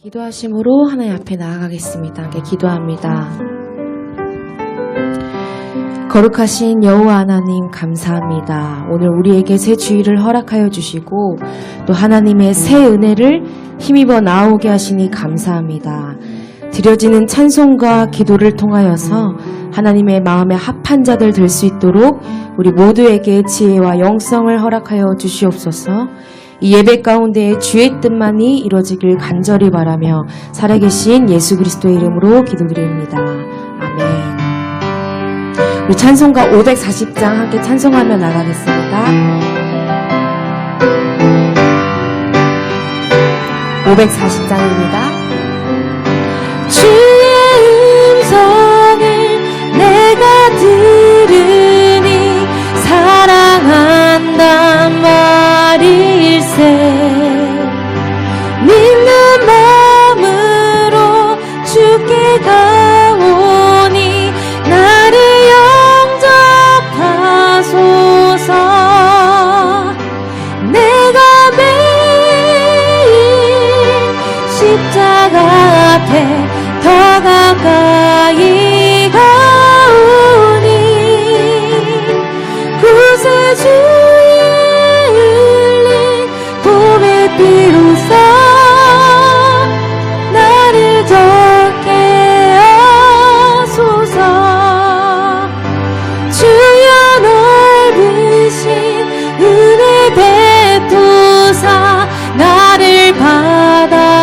기도하심으로 하나님 앞에 나아가겠습니다. 함께 기도합니다. 거룩하신 여호와 하나님 감사합니다. 오늘 우리에게 새 주일을 허락하여 주시고 또 하나님의 새 은혜를 힘입어 나오게 하시니 감사합니다. 드려지는 찬송과 기도를 통하여서 하나님의 마음에 합한 자들 될 수 있도록 우리 모두에게 지혜와 영성을 허락하여 주시옵소서. 이 예배 가운데 주의 뜻만이 이루어지길 간절히 바라며 살아계신 예수 그리스도의 이름으로 기도드립니다. 아멘. 우리 찬송가 540장 함께 찬송하며 나가겠습니다. 540장입니다. 주의 음성을 내가 들으니 사랑한단 말일세. 믿는 마음으로 주께 가오니 나를 영접하소서. 내가 매일 십자가 앞에 더 가까이 가오니 구세주의 흘린 봄의 비로소 나를 적게 하소서. 주여 넓으신 은혜 베푸사 나를 받아주시고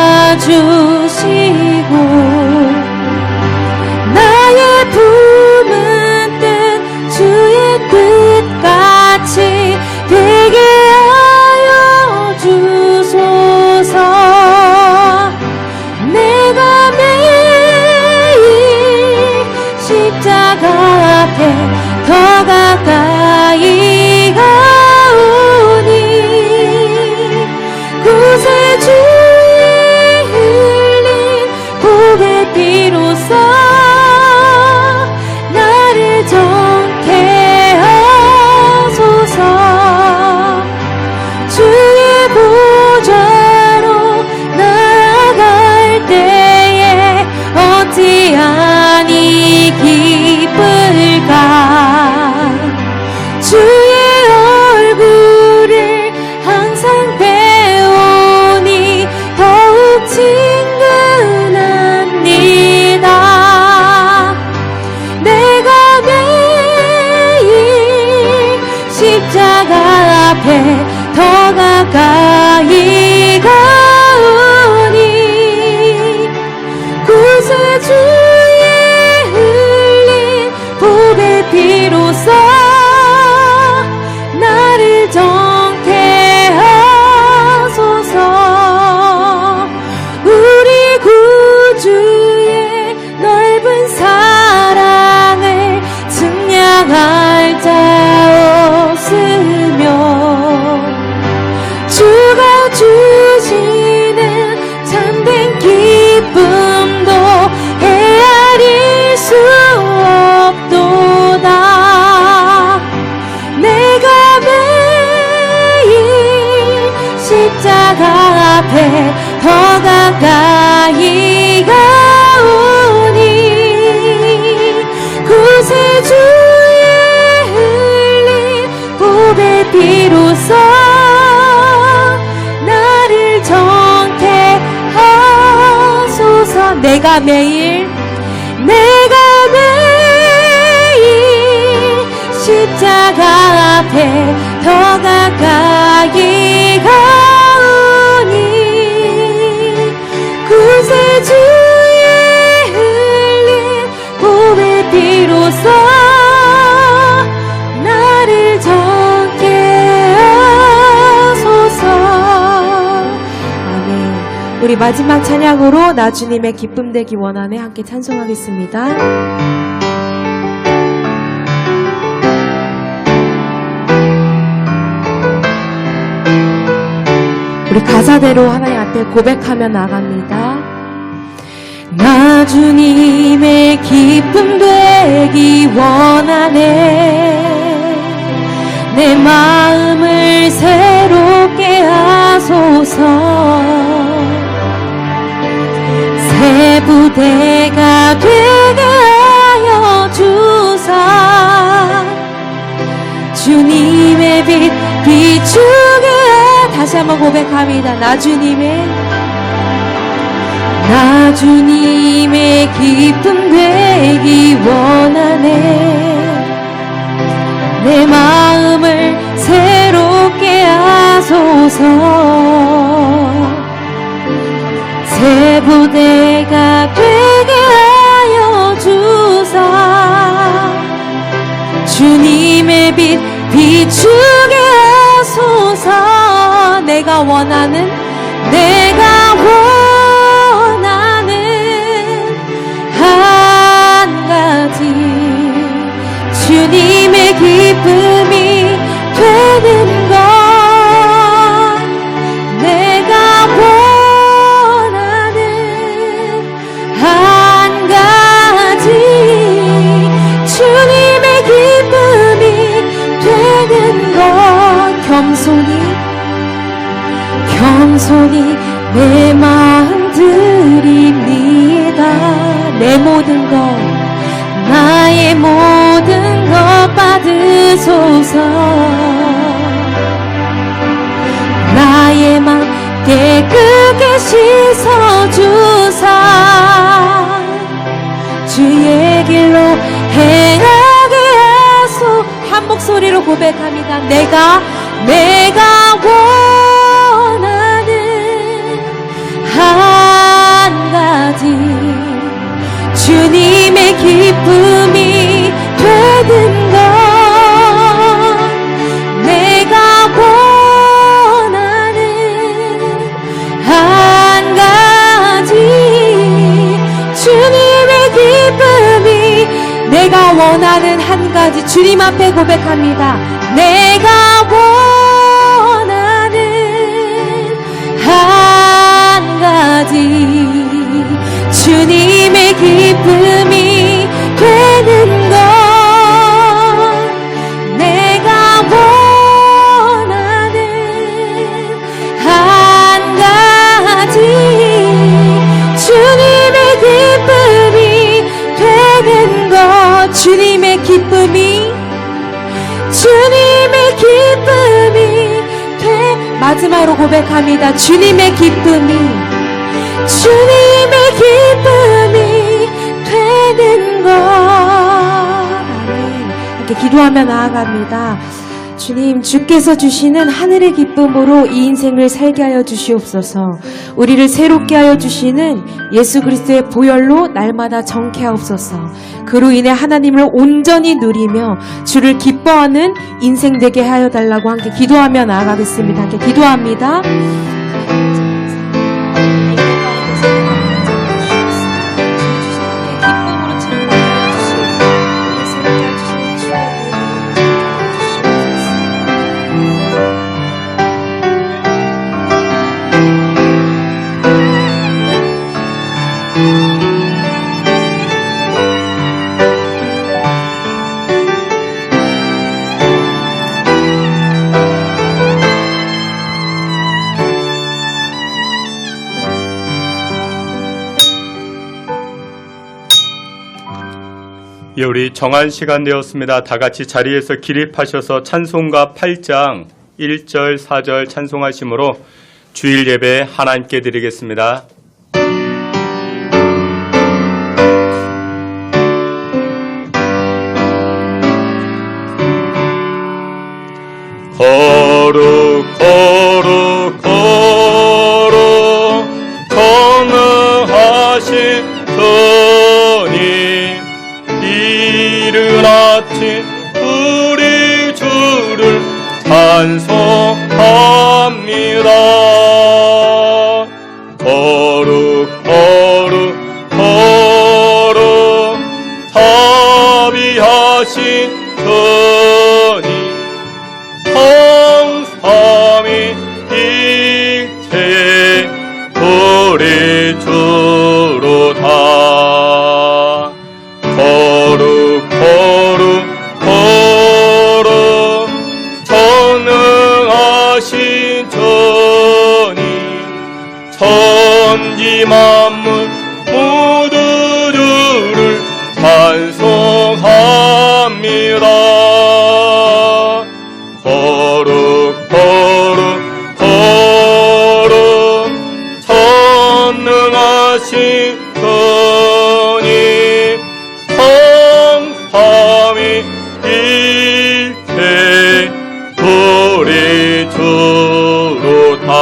나의 품은 뜻 주의 뜻같이 되게 하여 주소서. 내가 매일 십자가 앞에 더 가까이 가오니 구세주의 흘린 봄의 비로소 나를 정케 하소서. 주의 보좌로 나아갈 때에 어찌하니 기쁠까. 주의 얼굴을 항상 배우니 더욱 친근합니다. 내가 매일 십자가 앞에 더 가까이 가오니 구세주의 흘린 봄의 비로소 나를 정케 하소서. 우리 구주의 넓은 사랑을 증량할 자 없으며 주가 주시는 참된 기쁨도 헤아릴 수 없도다. 내가 매일 십자가 앞에 더 가까이 가오니 구세주의 흘린 봄의 비로소 나를 정케 하소서. 내가 매일 십자가 앞에 더 가까이 가오니 구세주의 흘린 봄의 비로소 나를 정케 하소서. 아멘. 우리 마지막 찬양으로 나 주님의 기쁨 되기 원하네 함께 찬송하겠습니다. 우리 가사대로 하나님 앞에 고백하며 나갑니다. 나 주님의 기쁨 되기 원하네. 내 마음을 새롭게 하소서. 다시 한번 고백합니다. 나 주님의 기쁨 되기 원하네. 내 마음을 새롭게 하소서. 새 부대가 되게 하여 주사. 주님의 빛 비추게 하소서. 내가 원하는 한 가지 주님의 기쁨이 되는 것. 내가 원하는 한 가지 주님의 기쁨이 되는 것. 겸손히 내 마음 드립니다. 내 모든 것, 나의 모든 것 받으소서. 나의 맘 깨끗게 씻어주사. 주의 길로 행하게 하소. 한 목소리로 고백합니다. 내가 원하는 한 가지 주님의 기쁨이 되는 것. 내가 원하는 한 가지 주님의 기쁨이. 내가 원하는 한 가지 주님 앞에 고백합니다. 내가 원하는 한 가지 주님의 기쁨이 되는 것. 내가 원하는 한 가지 주님의 기쁨이 되는 것. 주님의 기쁨이 마지막으로 고백합니다. 주님의 기쁨이 되는 것. 아멘. 이렇게 기도하며 나아갑니다. 주님, 주께서 주시는 하늘의 기쁨으로 이 인생을 살게 하여 주시옵소서. 우리를 새롭게 하여 주시는 예수 그리스도의 보혈로 날마다 정케 하옵소서. 그로 인해 하나님을 온전히 누리며 주를 기뻐하는 인생 되게 하여 달라고 함께 기도하며 나아가겠습니다. 함께 기도합니다. 예, 우리 정한 시간 되었습니다. 다 같이 자리에서 기립하셔서 찬송가 8장 1절 4절 찬송하심으로 주일 예배 하나님께 드리겠습니다. 거룩 거룩 거룩 전능하신 주님, 이른 아침 우리 주를 찬송합니다. 거룩 거룩 거룩 자비하신 주님, 성삼위 일체의 우리 주로다. 거룩 거룩 거룩 전능하신 주님, 천지 만물 모두 주를 찬송합니다. 거룩 거룩 거룩 하시더니 성삼위 일체 우리 주로 다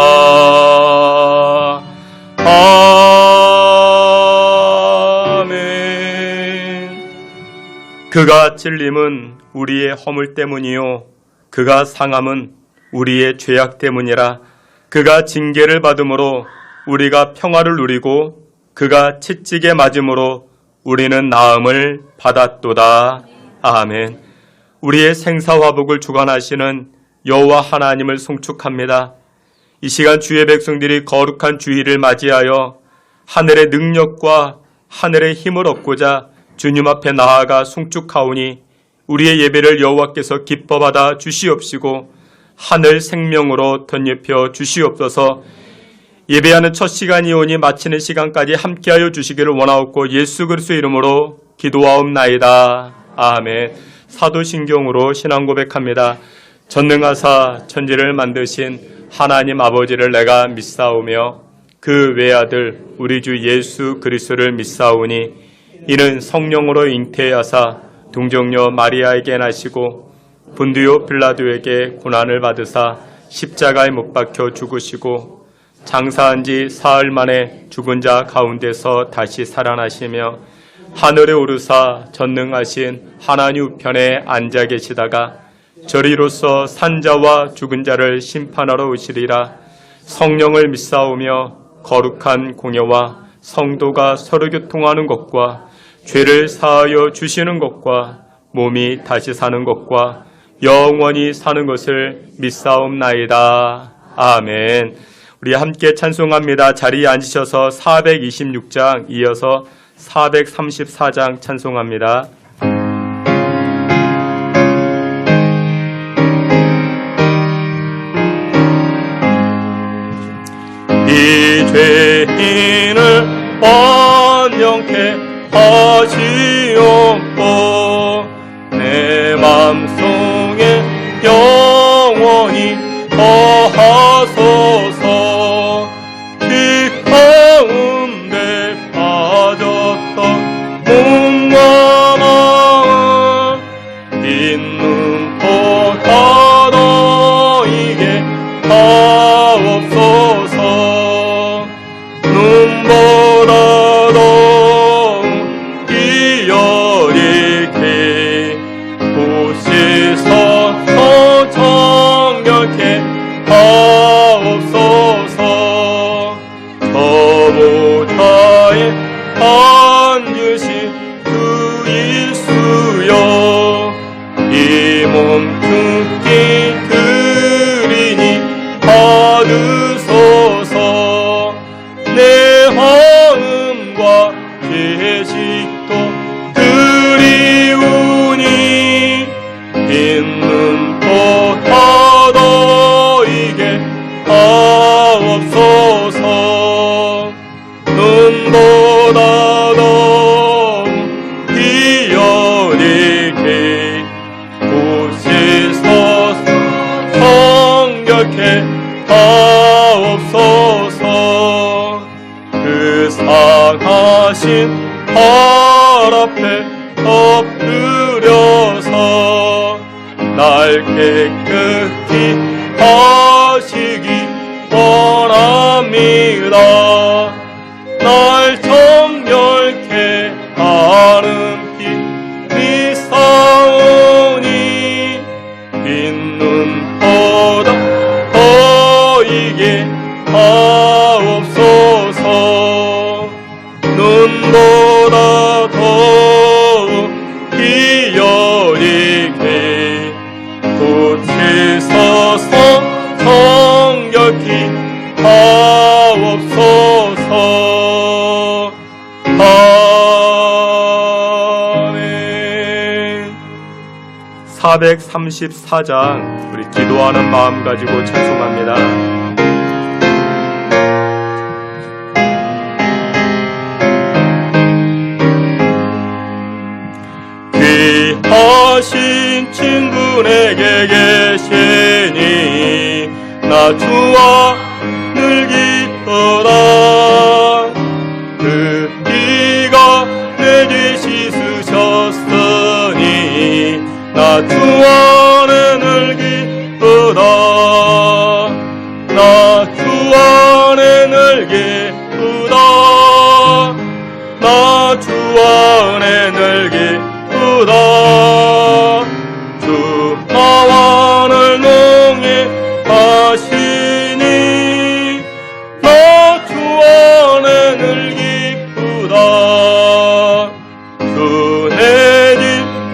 그가 찔림은 우리의 허물 때문이요 그가 상함은 우리의 죄악 때문이라. 그가 징계를 받음으로 우리가 평화를 누리고 그가 채찍에 맞음으로 우리는 나음을 받았도다. 아멘. 우리의 생사화복을 주관하시는 여호와 하나님을 송축합니다. 이 시간 주의 백성들이 거룩한 주일을 맞이하여 하늘의 능력과 하늘의 힘을 얻고자 주님 앞에 나아가 송축하오니 우리의 예배를 여호와께서 기뻐받아 주시옵시고 하늘 생명으로 덧입혀 주시옵소서. 예배하는 첫 시간이 오니 마치는 시간까지 함께하여 주시기를 원하옵고 예수 그리스도의 이름으로 기도하옵나이다. 아멘. 사도신경으로 신앙 고백합니다. 전능하사 천지를 만드신 하나님 아버지를 내가 믿사오며 그 외아들 우리 주 예수 그리스도를 믿사오니 이는 성령으로 잉태하사 동정녀 마리아에게 나시고 본디오 빌라도에게 고난을 받으사 십자가에 못 박혀 죽으시고 장사한 지 사흘 만에 죽은 자 가운데서 다시 살아나시며 하늘에 오르사 전능하신 하나님 우편에 앉아 계시다가 저리로서 산자와 죽은 자를 심판하러 오시리라. 성령을 믿사오며 거룩한 공예와 성도가 서로 교통하는 것과 죄를 사하여 주시는 것과 몸이 다시 사는 것과 영원히 사는 것을 믿사옵나이다. 아멘. 우리 함께 찬송합니다. 자리에 앉으셔서 426장 이어서 434장 찬송합니다. 이 죄인을 번영케 하시옵고 내 맘속에 영원히 거하소서. 그 가운데 빠졌던 몸과 마음 빈 눈보다 너에게 하옵소서. 눈보다 하옵소서. 저보다의 반드시 그 일수여 이 몸 죽기 그리니 받으소서. 내 마음과 계식도 그리우니 빈 눈보다 너에게 하옵소서. 눈보다 더 비어리게 보시소서. 성결케 하옵소서. 그 상하신 발 앞에 엎드려서 날 깨끗이 하시기 원합니다. 날 정결케 하는 피 믿사오니 빈 눈보다 너에게 하옵소서. 눈보다 더 비어리게 고치소서. 성결히 하옵소서. 아멘. 434장 우리 기도하는 마음 가지고 찬송합니다. 귀하신 친분에게 계시니 나 주와 늘 기도라. 그 안에 늘 기쁘다 나 주 안에 늘 기쁘다 나 주 안에 늘 기쁘다 주 나와 늘 농해하시니 나 주 안에 늘 기쁘다 주 내 집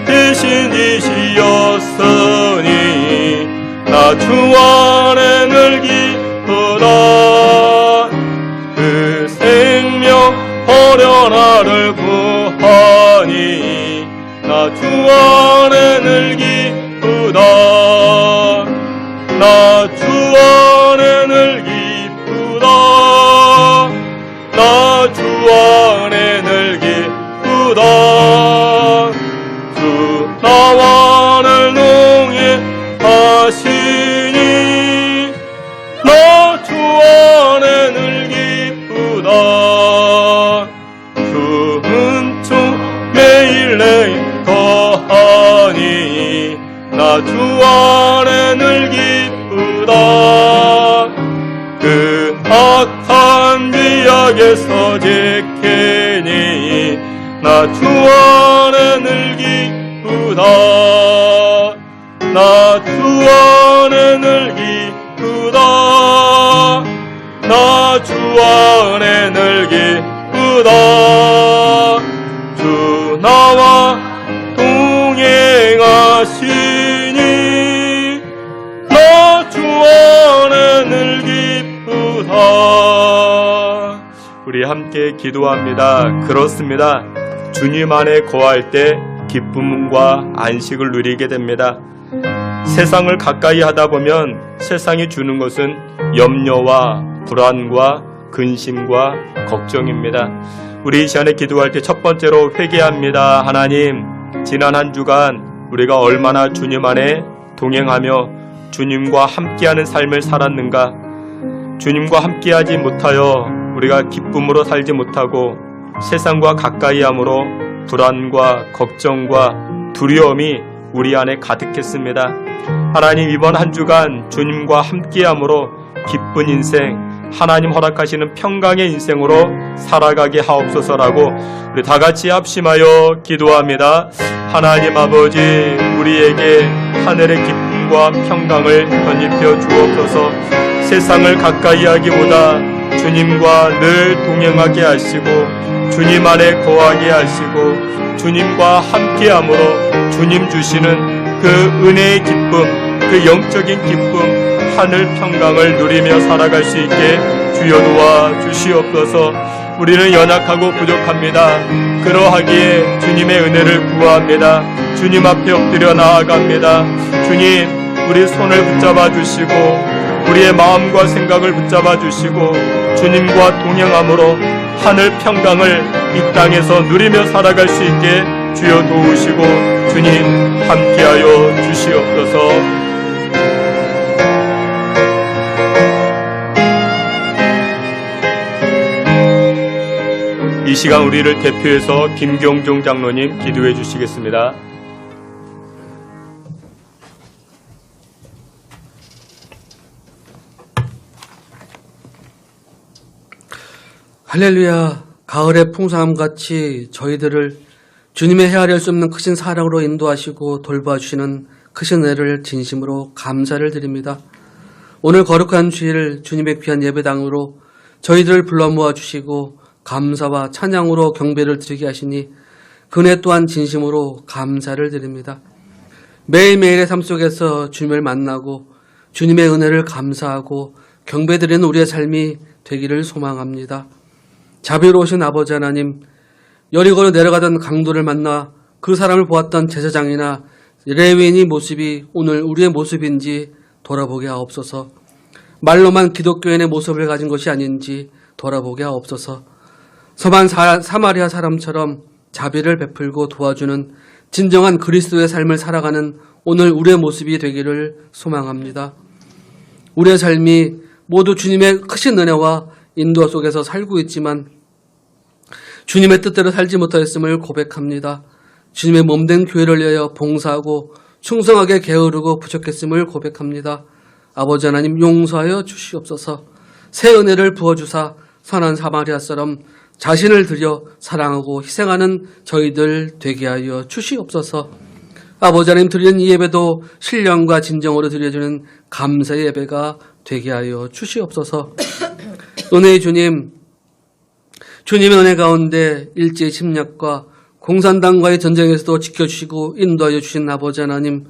대신 지시었으니 나 주 안에 늘 기쁘다 그 생명 버려 나를 구하니 나 주 안에 늘 기쁘다 나 주 안에 늘 기쁘다 나 주 안에 늘 기쁘다 주 나와 늘 농해하시니 나 주 안에 늘 기쁘다 주 은총 매일 내 더하니 나 주 안에 늘 기쁘다 그 악한 지역에서 지키니 나 주 안에 늘 기쁘다 나 주 안에 늘 기쁘다 나 주 안에 늘 기쁘다 주 나와 동행하시니 나 주 안에 늘 기쁘다. 우리 함께 기도합니다. 그렇습니다. 주님 안에 거할 때 기쁨과 안식을 누리게 됩니다. 세상을 가까이 하다 보면 세상이 주는 것은 염려와 불안과 근심과 걱정입니다. 우리 이 시간에 기도할 때 첫 번째로 회개합니다. 하나님, 지난 한 주간 우리가 얼마나 주님 안에 동행하며 주님과 함께하는 삶을 살았는가? 주님과 함께하지 못하여 우리가 기쁨으로 살지 못하고 세상과 가까이함으로 불안과 걱정과 두려움이 우리 안에 가득했습니다. 하나님, 이번 한 주간 주님과 함께함으로 기쁜 인생, 하나님 허락하시는 평강의 인생으로 살아가게 하옵소서라고 우리 다 같이 합심하여 기도합니다. 하나님 아버지, 우리에게 하늘의 기쁨과 평강을 덧입혀 주옵소서. 세상을 가까이 하기보다 주님과 늘 동행하게 하시고 주님 안에 거하게 하시고 주님과 함께함으로 주님 주시는 그 은혜의 기쁨, 그 영적인 기쁨, 하늘 평강을 누리며 살아갈 수 있게 주여 도와 주시옵소서. 우리는 연약하고 부족합니다. 그러하기에 주님의 은혜를 구합니다. 주님 앞에 엎드려 나아갑니다. 주님, 우리 손을 붙잡아 주시고 우리의 마음과 생각을 붙잡아 주시고 주님과 동행함으로 하늘 평강을 이 땅에서 누리며 살아갈 수 있게 주여 도우시고 주님 함께하여 주시옵소서. 이 시간 우리를 대표해서 김경종 장로님 기도해 주시겠습니다. 할렐루야. 가을의 풍성함같이 저희들을 주님의 헤아릴 수 없는 크신 사랑으로 인도하시고 돌봐주시는 크신 은혜를 진심으로 감사를 드립니다. 오늘 거룩한 주일 주님의 귀한 예배당으로 저희들을 불러 모아주시고 감사와 찬양으로 경배를 드리게 하시니 그 은혜 또한 진심으로 감사를 드립니다. 매일매일의 삶 속에서 주님을 만나고 주님의 은혜를 감사하고 경배드리는 우리의 삶이 되기를 소망합니다. 자비로우신 아버지 하나님, 여리고로 내려가던 강도를 만나 그 사람을 보았던 제사장이나 레위인의 모습이 오늘 우리의 모습인지 돌아보게 하옵소서. 말로만 기독교인의 모습을 가진 것이 아닌지 돌아보게 하옵소서. 서만 사마리아 사람처럼 자비를 베풀고 도와주는 진정한 그리스도의 삶을 살아가는 오늘 우리의 모습이 되기를 소망합니다. 우리의 삶이 모두 주님의 크신 은혜와 인도 속에서 살고 있지만 주님의 뜻대로 살지 못하였음을 고백합니다. 주님의 몸된 교회를 위하여 봉사하고 충성하게 게으르고 부족했음을 고백합니다. 아버지 하나님 용서하여 주시옵소서. 새 은혜를 부어주사 선한 사마리아처럼 자신을 들여 사랑하고 희생하는 저희들 되게 하여 주시옵소서. 아버지 하나님 드리는 이 예배도 신령과 진정으로 드려주는 감사의 예배가 되게 하여 주시옵소서. 은혜의 주님, 주님의 은혜 가운데 일제의 침략과 공산당과의 전쟁에서도 지켜주시고 인도하여 주신 아버지 하나님,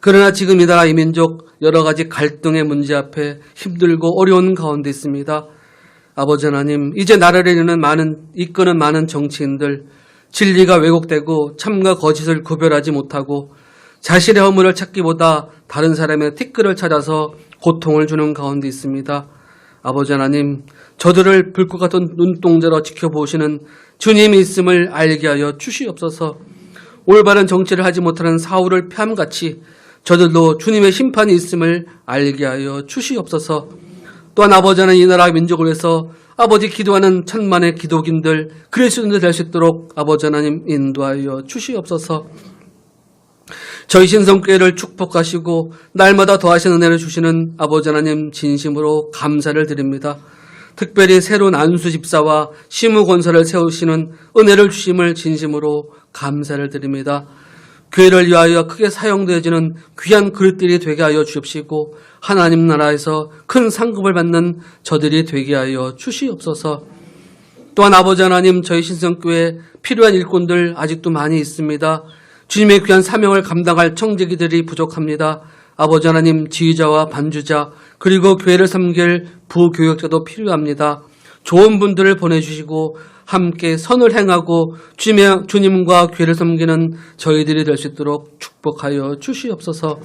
그러나 지금 이 나라 이 민족 여러 가지 갈등의 문제 앞에 힘들고 어려운 가운데 있습니다. 아버지 하나님, 이제 나라를 이끄는 많은 정치인들, 진리가 왜곡되고 참과 거짓을 구별하지 못하고 자신의 허물을 찾기보다 다른 사람의 티끌을 찾아서 고통을 주는 가운데 있습니다. 아버지 하나님, 저들을 불꽃 같은 눈동자로 지켜보시는 주님이 있음을 알게 하여 주시옵소서. 올바른 정치를 하지 못하는 사울을 폐함같이 저들도 주님의 심판이 있음을 알게 하여 주시옵소서. 또한 아버지 하나님, 이 나라 민족을 위해서 아버지 기도하는 천만의 기독인들, 그리스도인들 될 수 있도록 아버지 하나님 인도하여 주시옵소서. 저희 신성교회를 축복하시고 날마다 더하신 은혜를 주시는 아버지 하나님 진심으로 감사를 드립니다. 특별히 새로운 안수 집사와 시무권사를 세우시는 은혜를 주심을 진심으로 감사를 드립니다. 교회를 위하여 크게 사용되어지는 귀한 그릇들이 되게 하여 주옵시고 하나님 나라에서 큰 상급을 받는 저들이 되게 하여 주시옵소서. 또한 아버지 하나님, 저희 신성교회에 필요한 일꾼들 아직도 많이 있습니다. 주님의 귀한 사명을 감당할 청지기들이 부족합니다. 아버지 하나님, 지휘자와 반주자 그리고 교회를 섬길 부교역자도 필요합니다. 좋은 분들을 보내주시고 함께 선을 행하고 주님과 교회를 섬기는 저희들이 될 수 있도록 축복하여 주시옵소서.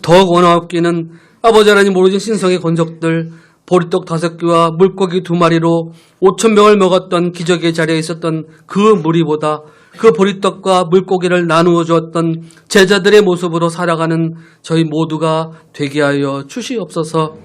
더욱 원하옵기는 아버지 하나님, 모르진 신성의 건적들, 보리떡 5개와 물고기 2마리로 5,000명을 먹었던 기적의 자리에 있었던 그 무리보다 그 보리떡과 물고기를 나누어 주었던 제자들의 모습으로 살아가는 저희 모두가 되게 하여 주시옵소서.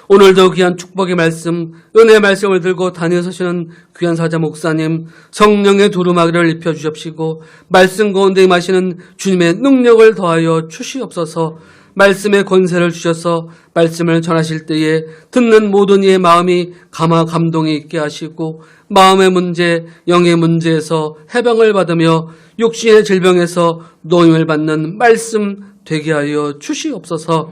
오늘도 귀한 축복의 말씀, 은혜의 말씀을 들고 다니서시는 귀한 사자 목사님, 성령의 두루마기를 입혀주십시고 말씀 가운데 임하시는 주님의 능력을 더하여 주시옵소서. 말씀의 권세를 주셔서 말씀을 전하실 때에 듣는 모든 이의 마음이 감동이 있게 하시고 마음의 문제, 영의 문제에서 해방을 받으며 육신의 질병에서 노임을 받는 말씀 되게 하여 주시옵소서.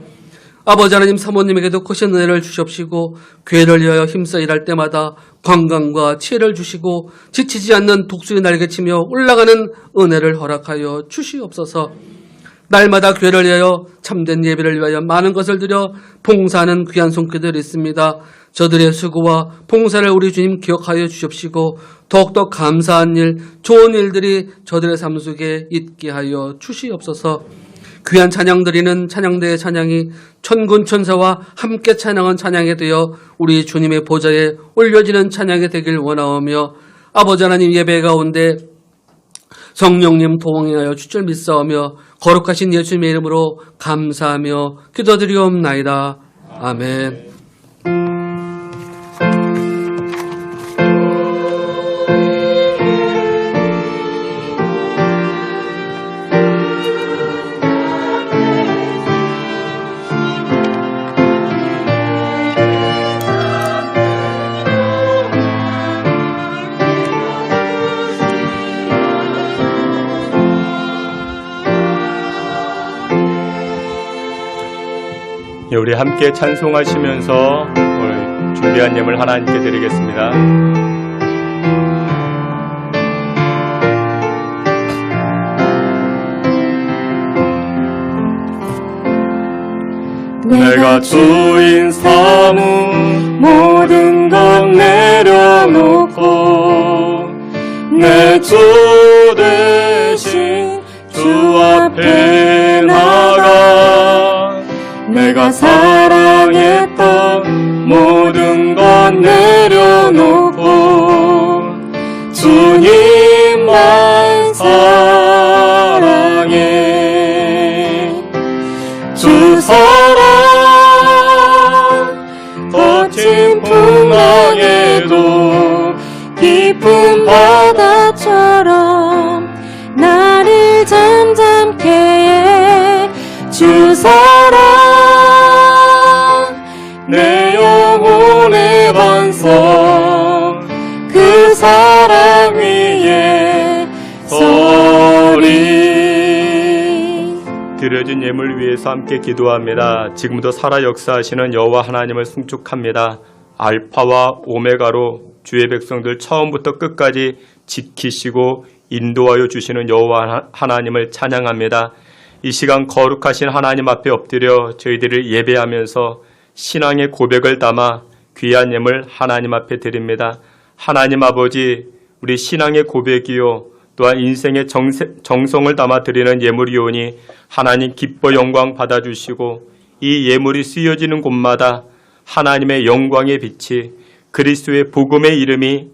아버지 하나님, 사모님에게도 크신 은혜를 주시옵시고 교회를 위하여 힘써 일할 때마다 건강과 지혜를 주시고 지치지 않는 독수리 날개치며 올라가는 은혜를 허락하여 주시옵소서. 날마다 교회를 위하여 참된 예배를 위하여 많은 것을 드려 봉사하는 귀한 손길들이 있습니다. 저들의 수고와 봉사를 우리 주님 기억하여 주십시고 더욱더 감사한 일, 좋은 일들이 저들의 삶 속에 있게 하여 주시옵소서. 귀한 찬양 드리는 찬양대의 찬양이 천군 천사와 함께 찬양한 찬양이 되어 우리 주님의 보좌에 올려지는 찬양이 되길 원하오며 아버지 하나님, 예배 가운데 성령님 도움하여 주줄 믿사오며 거룩하신 예수님의 이름으로 감사하며 기도드리옵나이다. 아멘. 우리 함께 찬송하시면서 오늘 준비한 예물 하나님께 드리겠습니다. 내가 주인 삼은 모든 것 내려놓고 내 주 대신 주 앞에 나가 내가 사랑했던 모든 것 내려놓고 주님만 사랑해. 주 사랑 거친 풍랑에도 깊은 바다처럼 나를 잠잠케 해. 찬송 그 사랑 위에 소리. 드려진 예물 위해서 함께 기도합니다. 지금도 살아 역사하시는 여호와 하나님을 송축합니다. 알파와 오메가로 주의 백성들 처음부터 끝까지 지키시고 인도하여 주시는 여호와 하나님을 찬양합니다. 이 시간 거룩하신 하나님 앞에 엎드려 저희들을 예배하면서 신앙의 고백을 담아 귀한 예물 하나님 앞에 드립니다. 하나님 아버지, 우리 신앙의 고백이요 또한 인생의 정성을 담아 드리는 예물이오니 하나님 기뻐 영광 받아주시고 이 예물이 쓰여지는 곳마다 하나님의 영광의 빛이 그리스도의 복음의 이름이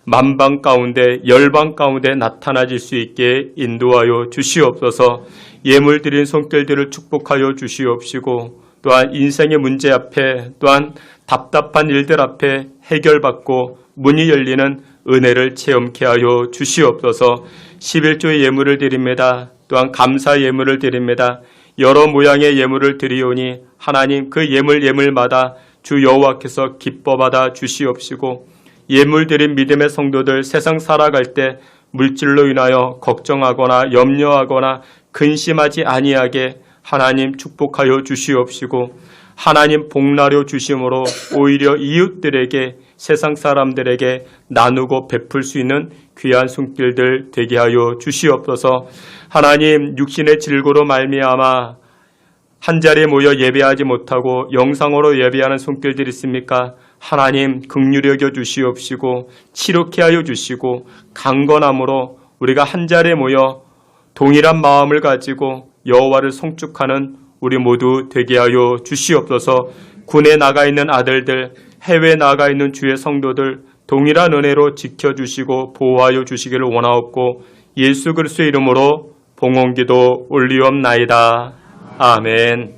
만방 가운데 열방 가운데 나타나질 수 있게 인도하여 주시옵소서. 예물 드린 손길들을 축복하여 주시옵시고 또한 인생의 문제 앞에 또한 답답한 일들 앞에 해결받고 문이 열리는 은혜를 체험케 하여 주시옵소서. 11조의 예물을 드립니다. 또한 감사 예물을 드립니다. 여러 모양의 예물을 드리오니 하나님 그 예물마다 주 여호와께서 기뻐 받아 주시옵시고 예물 드린 믿음의 성도들 세상 살아갈 때 물질로 인하여 걱정하거나 염려하거나 근심하지 아니하게 하나님 축복하여 주시옵시고 하나님 복나려 주심으로 오히려 이웃들에게 세상 사람들에게 나누고 베풀 수 있는 귀한 손길들 되게 하여 주시옵소서. 하나님 육신의 질고로 말미암아 한자리에 모여 예배하지 못하고 영상으로 예배하는 손길들이 있습니까? 하나님 긍휼히 여겨 주시옵시고 치료케 하여 주시고 강건함으로 우리가 한자리에 모여 동일한 마음을 가지고 여호와를 송축하는 우리 모두 되게 하여 주시옵소서. 군에 나가 있는 아들들, 해외에 나가 있는 주의 성도들 동일한 은혜로 지켜주시고 보호하여 주시기를 원하옵고 예수 그리스도의 이름으로 봉헌기도 올리옵나이다. 아멘.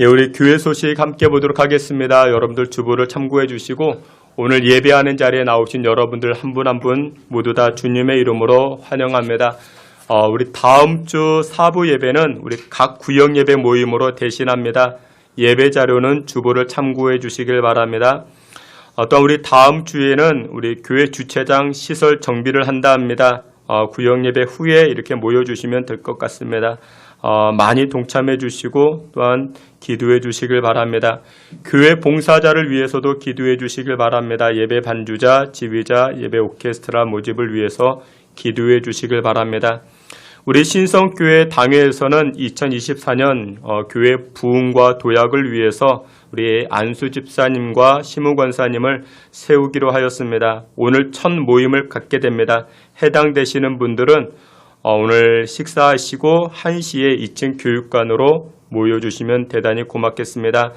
예, 우리 교회 소식 함께 보도록 하겠습니다. 여러분들 주보를 참고해 주시고 오늘 예배하는 자리에 나오신 여러분들 한 분 한 분 모두 다 주님의 이름으로 환영합니다. 우리 다음 주 사부 예배는 우리 각 구역 예배 모임으로 대신합니다. 예배 자료는 주보를 참고해 주시길 바랍니다. 또한 우리 다음 주에는 우리 교회 주차장 시설 정비를 한다 합니다. 구역 예배 후에 이렇게 모여주시면 될 것 같습니다. 많이 동참해 주시고 또한 기도해 주시길 바랍니다. 교회 봉사자를 위해서도 기도해 주시길 바랍니다. 예배 반주자, 지휘자, 예배 오케스트라 모집을 위해서 기도해 주시길 바랍니다. 우리 신성교회 당회에서는 2024년 교회 부흥과 도약을 위해서 우리 안수 집사님과 시무권사님을 세우기로 하였습니다. 오늘 첫 모임을 갖게 됩니다. 해당되시는 분들은 오늘 식사하시고 1시에 2층 교육관으로 모여주시면 대단히 고맙겠습니다.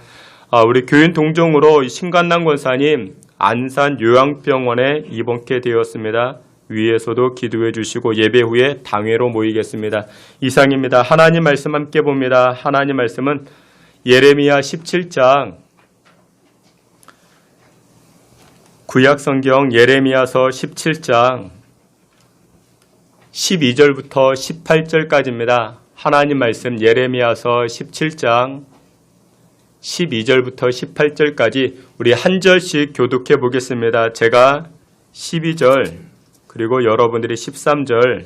우리 교인 동정으로 신관남 권사님 안산 요양병원에 입원케 되었습니다. 위에서도 기도해 주시고 예배 후에 당회로 모이겠습니다. 이상입니다. 하나님 말씀 함께 봅니다. 하나님 말씀은 예레미야 17장 구약성경 예레미야서 17장 12절부터 18절까지입니다. 하나님 말씀 예레미야서 17장 12절부터 18절까지 우리 한 절씩 교독해 보겠습니다. 제가 12절 그리고 여러분들이 13절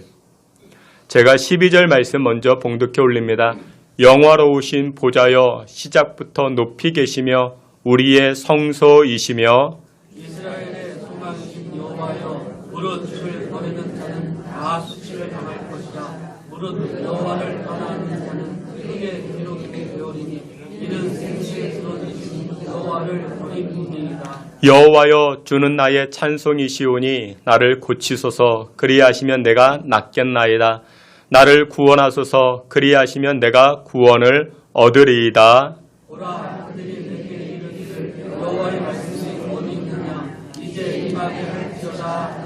제가 12절 말씀 먼저 봉독해 올립니다. 영화로우신 보좌여 시작부터 높이 계시며 우리의 성소이시며 이스라엘의 소망이신 여호와여 무릇 주를 버리는 자는 다 수치를 당할 것이다. 무릇 여호와를 떠나는 자는 크게 괴롭게 되오리니 이는 생시에 쓰러지신 여호와를 버림이니이다. 여호와여 주는 나의 찬송이시오니 나를 고치소서 그리하시면 내가 낫겠나이다. 나를 구원하소서 그리하시면 내가 구원을 얻으리이다. 오라 그들이 내게 이르기를 여호와의 말씀이 어디 있느냐 이제 임하게 할지어다.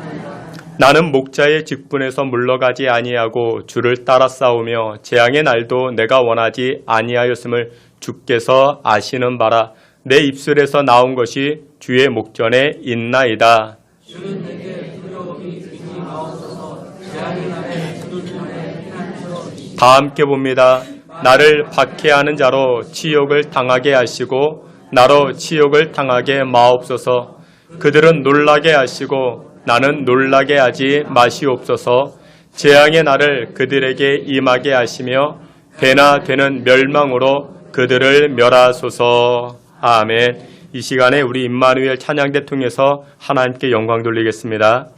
나는 목자의 직분에서 물러가지 아니하고 주를 따라 싸우며 재앙의 날도 내가 원하지 아니하였음을 주께서 아시는 바라. 내 입술에서 나온 것이 주의 목전에 있나이다. 주는 내게 두려움이 등이 나옵소서 재앙의 날에 주는 전에 피난처 다 함께 봅니다. 나를 박해하는 자로 치욕을 당하게 하시고 나로 치욕을 당하게 마옵소서. 그들은 놀라게 하시고 나는 놀라게 하지 마시옵소서. 재앙의 날을 그들에게 임하게 하시며 배나 되는 멸망으로 그들을 멸하소서. 아멘. 이 시간에 우리 임마누엘 찬양대 통해서 하나님께 영광 돌리겠습니다.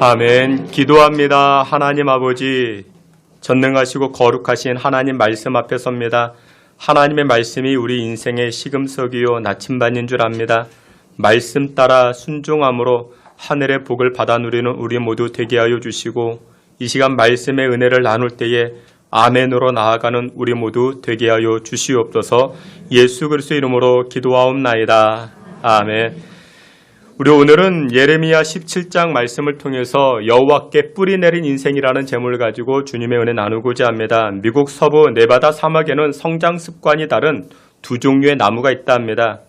아멘. 기도합니다. 하나님 아버지, 전능하시고 거룩하신 하나님 말씀 앞에 섭니다. 하나님의 말씀이 우리 인생의 시금석이요 나침반인 줄 압니다. 말씀 따라 순종함으로 하늘의 복을 받아 누리는 우리 모두 되게 하여 주시고, 이 시간 말씀의 은혜를 나눌 때에 아멘으로 나아가는 우리 모두 되게 하여 주시옵소서. 예수 그리스도 이름으로 기도하옵나이다. 아멘. 우리 오늘은 예레미야 17장 말씀을 통해서 여호와께 뿌리 내린 인생이라는 제목을 가지고 주님의 은혜 나누고자 합니다. 미국 서부 네바다 사막에는 성장 습관이 다른 두 종류의 나무가 있다 합니다.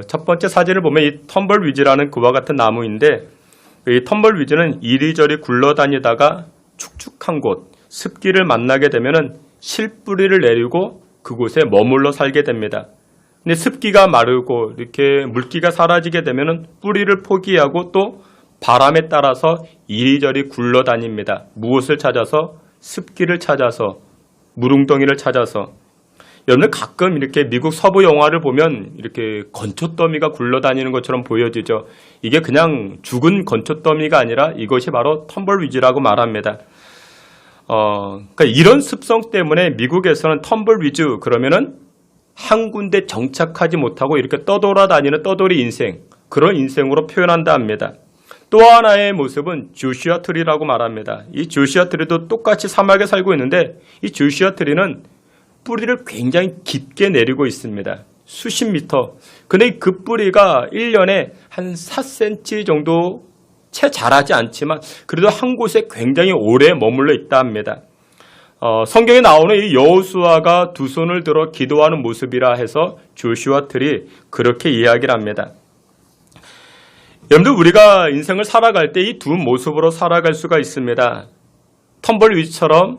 첫 번째 사진을 보면 이 텀벌위즈라는 그와 같은 나무인데, 이 텀벌위즈는 이리저리 굴러다니다가 축축한 곳, 습기를 만나게 되면은 실뿌리를 내리고 그곳에 머물러 살게 됩니다. 근데 습기가 마르고 이렇게 물기가 사라지게 되면은 뿌리를 포기하고 또 바람에 따라서 이리저리 굴러다닙니다. 무엇을 찾아서? 습기를 찾아서, 물웅덩이를 찾아서. 여러분들 가끔 이렇게 미국 서부 영화를 보면 이렇게 건초더미가 굴러다니는 것처럼 보여지죠. 이게 그냥 죽은 건초더미가 아니라 이것이 바로 텀벌위즈라고 말합니다. 그러니까 이런 습성 때문에 미국에서는 텀벌위즈 그러면은 한 군데 정착하지 못하고 이렇게 떠돌아다니는 떠돌이 인생, 그런 인생으로 표현한다 합니다. 또 하나의 모습은 조슈아 트리라고 말합니다. 이 조슈아 트리도 똑같이 사막에 살고 있는데, 이 조슈아 트리는 뿌리를 굉장히 깊게 내리고 있습니다. 수십 미터. 근데 그 뿌리가 1년에 한 4cm 정도 채 자라지 않지만 그래도 한 곳에 굉장히 오래 머물러 있다 합니다. 성경에 나오는 이 여호수아가 두 손을 들어 기도하는 모습이라 해서 조슈아 틀이 그렇게 이야기를 합니다. 여러분들 우리가 인생을 살아갈 때 이 두 모습으로 살아갈 수가 있습니다. 텀블위처럼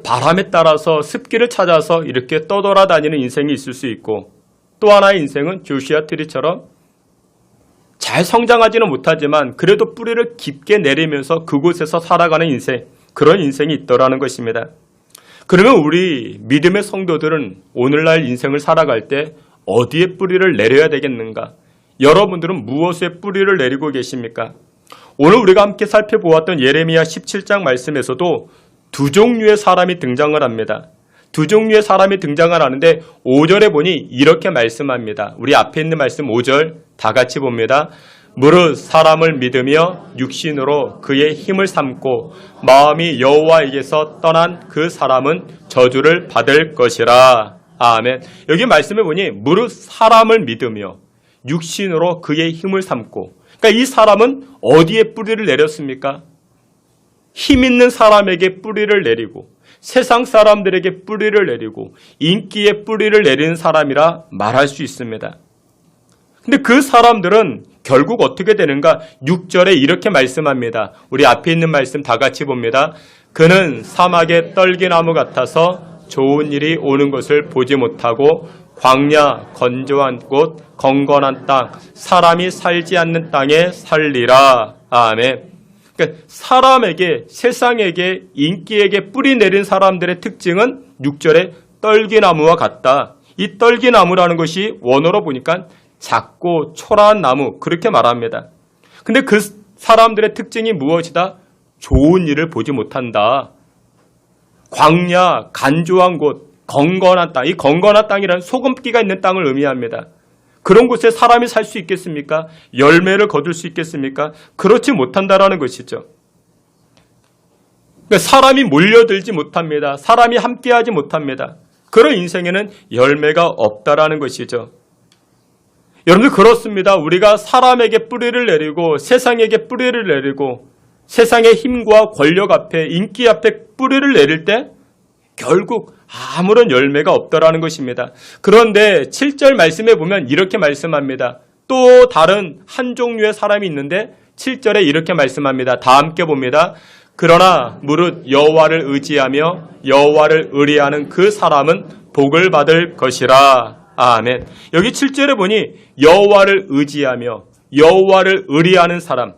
바람에 따라서 습기를 찾아서 이렇게 떠돌아다니는 인생이 있을 수 있고 또 하나의 인생은 조슈아 트리처럼 잘 성장하지는 못하지만 그래도 뿌리를 깊게 내리면서 그곳에서 살아가는 인생, 그런 인생이 있더라는 것입니다. 그러면 우리 믿음의 성도들은 오늘날 인생을 살아갈 때 어디에 뿌리를 내려야 되겠는가? 여러분들은 무엇에 뿌리를 내리고 계십니까? 오늘 우리가 함께 살펴보았던 예레미야 17장 말씀에서도 두 종류의 사람이 등장을 합니다. 두 종류의 사람이 등장을 하는데 5절에 보니 이렇게 말씀합니다. 우리 앞에 있는 말씀 5절 다 같이 봅니다. 무릇 사람을 믿으며 육신으로 그의 힘을 삼고 마음이 여호와에게서 떠난 그 사람은 저주를 받을 것이라. 아멘. 여기 말씀해 보니 무릇 사람을 믿으며 육신으로 그의 힘을 삼고, 그러니까 이 사람은 어디에 뿌리를 내렸습니까? 힘 있는 사람에게 뿌리를 내리고 세상 사람들에게 뿌리를 내리고 인기에 뿌리를 내리는 사람이라 말할 수 있습니다. 근데 그 사람들은 결국 어떻게 되는가? 6절에 이렇게 말씀합니다. 우리 앞에 있는 말씀 다 같이 봅니다. 그는 사막의 떨기나무 같아서 좋은 일이 오는 것을 보지 못하고 광야, 건조한 곳, 건건한 땅, 사람이 살지 않는 땅에 살리라. 아멘. 그러니까 사람에게, 세상에게, 인기에게 뿌리 내린 사람들의 특징은 6절에 떨기나무와 같다. 이 떨기나무라는 것이 원어로 보니까 작고 초라한 나무, 그렇게 말합니다. 근데 그 사람들의 특징이 무엇이다? 좋은 일을 보지 못한다. 광야, 간조한 곳, 건건한 땅, 이 건건한 땅이란 소금기가 있는 땅을 의미합니다. 그런 곳에 사람이 살 수 있겠습니까? 열매를 거둘 수 있겠습니까? 그렇지 못한다라는 것이죠. 그러니까 사람이 몰려들지 못합니다. 사람이 함께하지 못합니다. 그런 인생에는 열매가 없다라는 것이죠. 여러분들 그렇습니다. 우리가 사람에게 뿌리를 내리고 세상에게 뿌리를 내리고 세상의 힘과 권력 앞에 인기 앞에 뿌리를 내릴 때 결국 아무런 열매가 없다라는 것입니다. 그런데 7절 말씀에 보면 이렇게 말씀합니다. 또 다른 한 종류의 사람이 있는데 7절에 이렇게 말씀합니다. 다 함께 봅니다. 그러나 무릇 여호와를 의지하며 여호와를 의뢰하는 그 사람은 복을 받을 것이라. 아멘. 여기 7절에 보니 여호와를 의지하며 여호와를 의뢰하는 사람.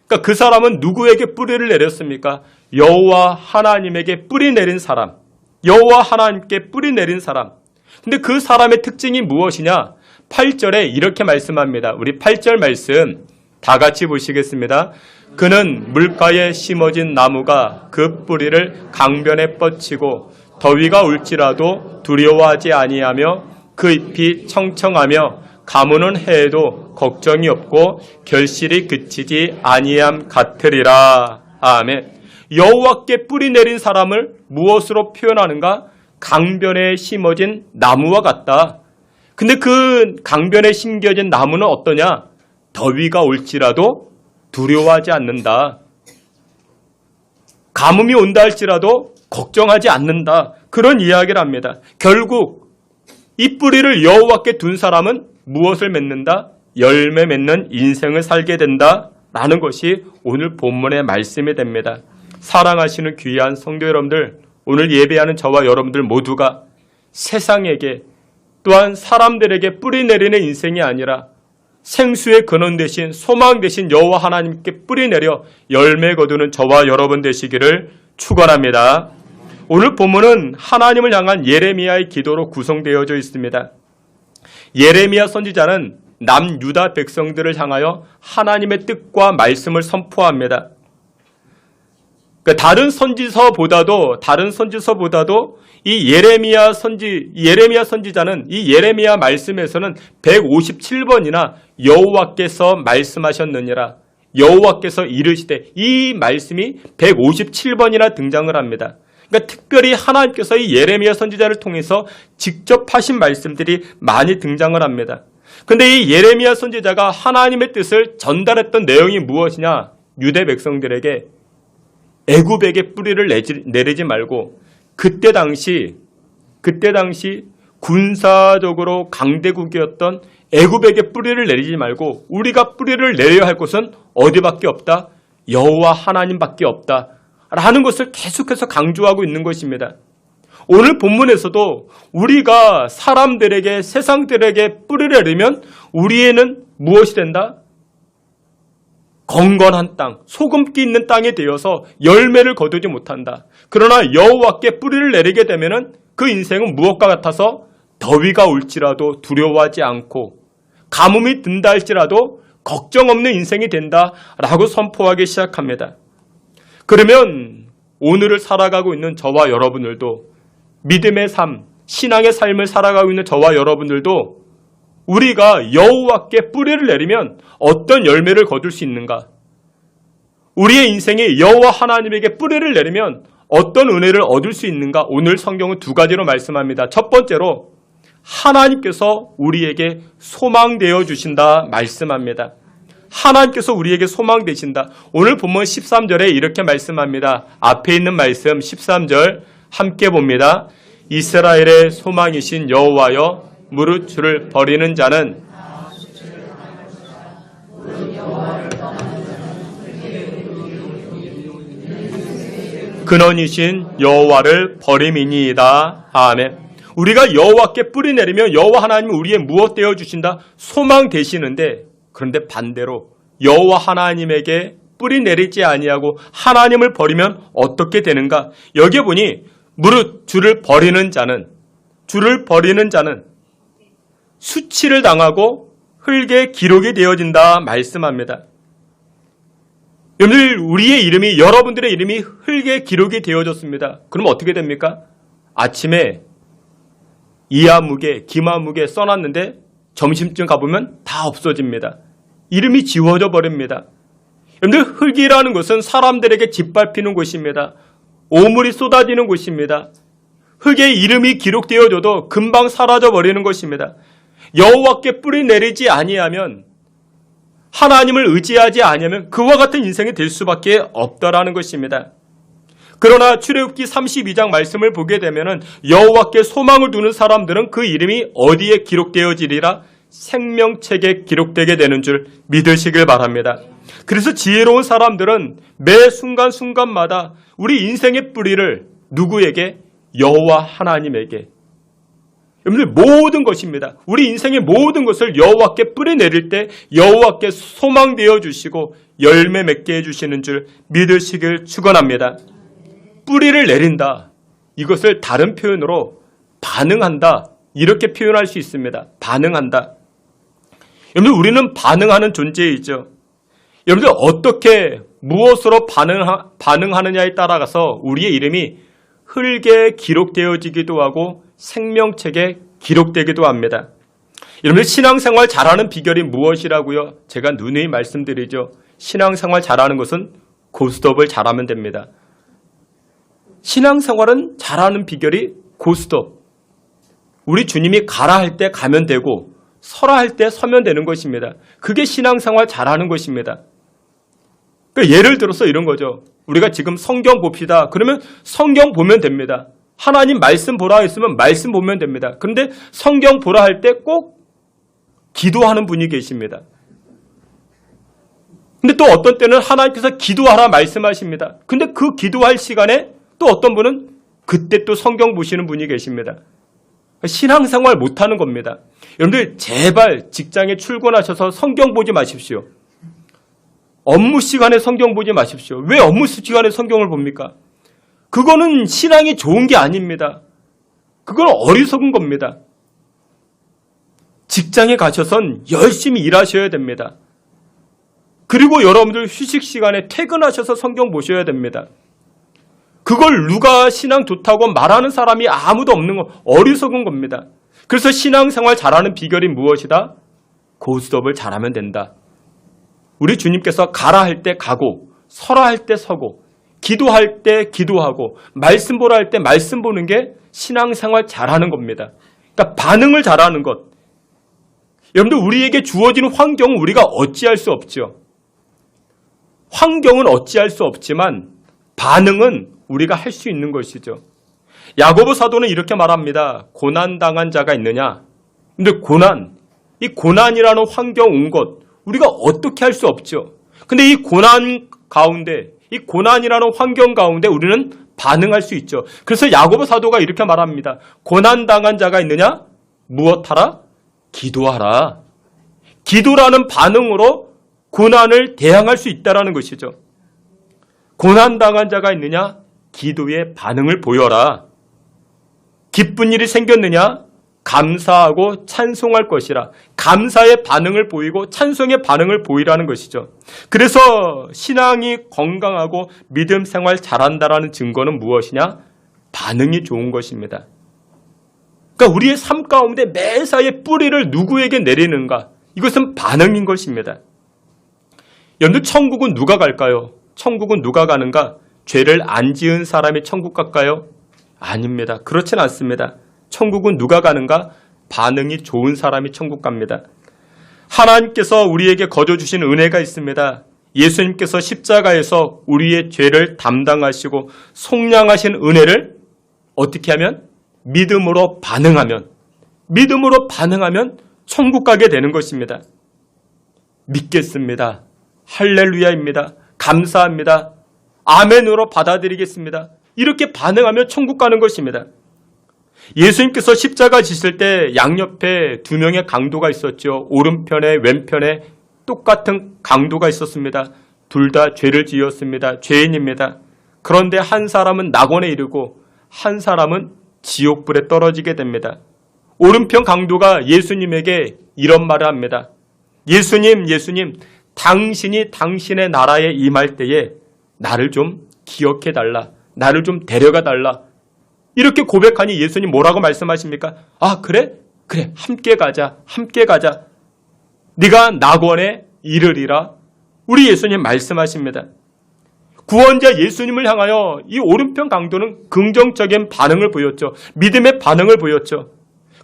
그러니까 그 사람은 누구에게 뿌리를 내렸습니까? 여호와 하나님에게 뿌리 내린 사람. 여호와 하나님께 뿌리 내린 사람. 근데 그 사람의 특징이 무엇이냐? 8절에 이렇게 말씀합니다. 우리 8절 말씀 다 같이 보시겠습니다. 그는 물가에 심어진 나무가 그 뿌리를 강변에 뻗치고 더위가 올지라도 두려워하지 아니하며 그 잎이 청청하며 가무는 해에도 걱정이 없고 결실이 그치지 아니함 같으리라. 아멘. 여호와께 뿌리 내린 사람을 무엇으로 표현하는가? 강변에 심어진 나무와 같다. 근데 그 강변에 심겨진 나무는 어떠냐? 더위가 올지라도 두려워하지 않는다. 가뭄이 온다 할지라도 걱정하지 않는다. 그런 이야기를 합니다. 결국 이 뿌리를 여호와께 둔 사람은 무엇을 맺는다? 열매 맺는 인생을 살게 된다라는 것이 오늘 본문의 말씀이 됩니다. 사랑하시는 귀한 성도 여러분들, 오늘 예배하는 저와 여러분들 모두가 세상에게 또한 사람들에게 뿌리 내리는 인생이 아니라 생수의 근원 되신 소망 되신 여호와 하나님께 뿌리 내려 열매 거두는 저와 여러분 되시기를 축원합니다. 오늘 본문은 하나님을 향한 예레미야의 기도로 구성되어져 있습니다. 예레미야 선지자는 남유다 백성들을 향하여 하나님의 뜻과 말씀을 선포합니다. 다른 선지서보다도 이 예레미야 선지자는 이 예레미야 말씀에서는 157번이나 여호와께서 말씀하셨느니라, 여호와께서 이르시되, 이 말씀이 157번이나 등장을 합니다. 그러니까 특별히 하나님께서 이 예레미야 선지자를 통해서 직접 하신 말씀들이 많이 등장을 합니다. 근데 이 예레미야 선지자가 하나님의 뜻을 전달했던 내용이 무엇이냐? 유대 백성들에게 애굽에게 뿌리를 내리지 말고 그때 당시 군사적으로 강대국이었던 애굽에게 뿌리를 내리지 말고 우리가 뿌리를 내려야 할 곳은 어디밖에 없다? 여호와 하나님밖에 없다. 라는 것을 계속해서 강조하고 있는 것입니다. 오늘 본문에서도 우리가 사람들에게 세상들에게 뿌리를 내리면 우리에는 무엇이 된다? 건건한 땅, 소금기 있는 땅이 되어서 열매를 거두지 못한다. 그러나 여호와께 뿌리를 내리게 되면은 그 인생은 무엇과 같아서 더위가 올지라도 두려워하지 않고 가뭄이 든다 할지라도 걱정 없는 인생이 된다라고 선포하기 시작합니다. 그러면 오늘을 살아가고 있는 저와 여러분들도 믿음의 삶, 신앙의 삶을 살아가고 있는 저와 여러분들도 우리가 여호와께 뿌리를 내리면 어떤 열매를 거둘 수 있는가? 우리의 인생이 여호와 하나님에게 뿌리를 내리면 어떤 은혜를 얻을 수 있는가? 오늘 성경은 두 가지로 말씀합니다. 첫 번째로 하나님께서 우리에게 소망되어 주신다 말씀합니다. 하나님께서 우리에게 소망되신다. 오늘 본문 13절에 이렇게 말씀합니다. 앞에 있는 말씀 13절 함께 봅니다. 이스라엘의 소망이신 여호와여 무릇 주를 버리는 자는 근원이신 여호와를 버림이니이다. 아멘. 우리가 여호와께 뿌리 내리면 여호와 하나님은 우리의 무엇 되어 주신다? 소망 되시는데 그런데 반대로 여호와 하나님에게 뿌리 내리지 아니하고 하나님을 버리면 어떻게 되는가? 여기에 보니 무릇 주를 버리는 자는 수치를 당하고 흙에 기록이 되어진다 말씀합니다. 여러분들 우리의 이름이 여러분들의 이름이 흙에 기록이 되어졌습니다. 그럼 어떻게 됩니까? 아침에 이하무게 기마무게 써놨는데 점심쯤 가보면 다 없어집니다. 이름이 지워져 버립니다. 여러분들 흙이라는 것은 사람들에게 짓밟히는 곳입니다. 오물이 쏟아지는 곳입니다. 흙에 이름이 기록되어져도 금방 사라져 버리는 것입니다. 여호와께 뿌리 내리지 아니하면 하나님을 의지하지 아니하면 그와 같은 인생이 될 수밖에 없다라는 것입니다. 그러나 출애굽기 32장 말씀을 보게 되면은 여호와께 소망을 두는 사람들은 그 이름이 어디에 기록되어지리라? 생명책에 기록되게 되는 줄 믿으시길 바랍니다. 그래서 지혜로운 사람들은 매 순간순간마다 우리 인생의 뿌리를 누구에게? 여호와 하나님에게. 여러분들 모든 것입니다. 우리 인생의 모든 것을 여호와께 뿌리 내릴 때 여호와께 소망되어 주시고 열매 맺게 해주시는 줄 믿으시길 축원합니다. 뿌리를 내린다. 이것을 다른 표현으로 반응한다. 이렇게 표현할 수 있습니다. 반응한다. 여러분들 우리는 반응하는 존재이죠. 여러분들 어떻게 무엇으로 반응하느냐에 따라서 우리의 이름이 흙에 기록되어지기도 하고 생명책에 기록되기도 합니다. 여러분들 신앙생활 잘하는 비결이 무엇이라고요? 제가 누누이 말씀드리죠. 신앙생활 잘하는 것은 고스톱을 잘하면 됩니다. 신앙생활은 잘하는 비결이 고스톱. 우리 주님이 가라 할 때 가면 되고 서라 할 때 서면 되는 것입니다. 그게 신앙생활 잘하는 것입니다. 그러니까 예를 들어서 이런 거죠. 우리가 지금 성경 봅시다. 그러면 성경 보면 됩니다. 하나님 말씀 보라 했으면 말씀 보면 됩니다. 그런데 성경 보라 할 때 꼭 기도하는 분이 계십니다. 근데 또 어떤 때는 하나님께서 기도하라 말씀하십니다. 근데 그 기도할 시간에 또 어떤 분은 그때 또 성경 보시는 분이 계십니다. 신앙생활 못하는 겁니다. 여러분들 제발 직장에 출근하셔서 성경 보지 마십시오. 업무 시간에 성경 보지 마십시오. 왜 업무 시간에 성경을 봅니까? 그거는 신앙이 좋은 게 아닙니다. 그건 어리석은 겁니다. 직장에 가셔선 열심히 일하셔야 됩니다. 그리고 여러분들 휴식 시간에 퇴근하셔서 성경 보셔야 됩니다. 그걸 누가 신앙 좋다고 말하는 사람이 아무도 없는 건 어리석은 겁니다. 그래서 신앙생활 잘하는 비결이 무엇이다? 고스톱을 잘하면 된다. 우리 주님께서 가라 할 때 가고 서라 할 때 서고 기도할 때 기도하고 말씀 보라 할 때 말씀 보는 게 신앙생활 잘하는 겁니다. 그러니까 반응을 잘하는 것. 여러분들 우리에게 주어지는 환경은 우리가 어찌할 수 없죠. 환경은 어찌할 수 없지만 반응은 우리가 할 수 있는 것이죠. 야고보 사도는 이렇게 말합니다. 고난당한 자가 있느냐? 근데 이 고난이라는 환경 온 것 우리가 어떻게 할 수 없죠. 근데 이 고난 가운데, 이 고난이라는 환경 가운데 우리는 반응할 수 있죠. 그래서 야고보 사도가 이렇게 말합니다. 고난당한 자가 있느냐? 무엇하라? 기도하라. 기도라는 반응으로 고난을 대항할 수 있다는 것이죠. 고난당한 자가 있느냐? 기도의 반응을 보여라. 기쁜 일이 생겼느냐? 감사하고 찬송할 것이라. 감사의 반응을 보이고 찬송의 반응을 보이라는 것이죠. 그래서 신앙이 건강하고 믿음 생활 잘한다라는 증거는 무엇이냐? 반응이 좋은 것입니다. 그러니까 우리의 삶 가운데 매사에 뿌리를 누구에게 내리는가? 이것은 반응인 것입니다. 여러분, 천국은 누가 갈까요? 천국은 누가 가는가? 죄를 안 지은 사람이 천국 갈까요? 아닙니다. 그렇진 않습니다. 천국은 누가 가는가? 반응이 좋은 사람이 천국 갑니다. 하나님께서 우리에게 거저 주신 은혜가 있습니다. 예수님께서 십자가에서 우리의 죄를 담당하시고 속량하신 은혜를 어떻게 하면? 믿음으로 반응하면 천국 가게 되는 것입니다. 믿겠습니다. 할렐루야입니다. 감사합니다. 아멘으로 받아들이겠습니다. 이렇게 반응하면 천국 가는 것입니다. 예수님께서 십자가 지실 때 양옆에 두 명의 강도가 있었죠. 오른편에 왼편에 똑같은 강도가 있었습니다. 둘 다 죄를 지었습니다. 죄인입니다. 그런데 한 사람은 낙원에 이르고 한 사람은 지옥불에 떨어지게 됩니다. 오른편 강도가 예수님에게 이런 말을 합니다. 예수님, 당신이 당신의 나라에 임할 때에 나를 좀 기억해달라. 나를 좀 데려가달라. 이렇게 고백하니 예수님 뭐라고 말씀하십니까? 아, 그래? 함께 가자. 네가 낙원에 이르리라. 우리 예수님 말씀하십니다. 구원자 예수님을 향하여 이 오른편 강도는 긍정적인 반응을 보였죠. 믿음의 반응을 보였죠.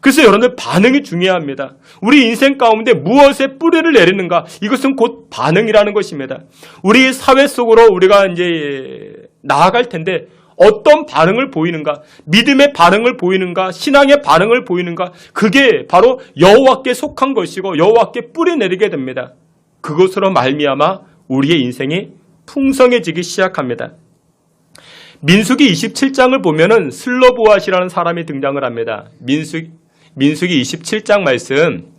그래서 여러분들 반응이 중요합니다. 우리 인생 가운데 무엇에 뿌리를 내리는가? 이것은 곧 반응이라는 것입니다. 우리 사회 속으로 우리가 이제 나아갈 텐데 어떤 반응을 보이는가? 믿음의 반응을 보이는가? 신앙의 반응을 보이는가? 그게 바로 여호와께 속한 것이고 여호와께 뿌리 내리게 됩니다. 그것으로 말미암아 우리의 인생이 풍성해지기 시작합니다. 민수기 27장을 보면은 슬로보앗이라는 사람이 등장을 합니다. 민수기 27장 말씀,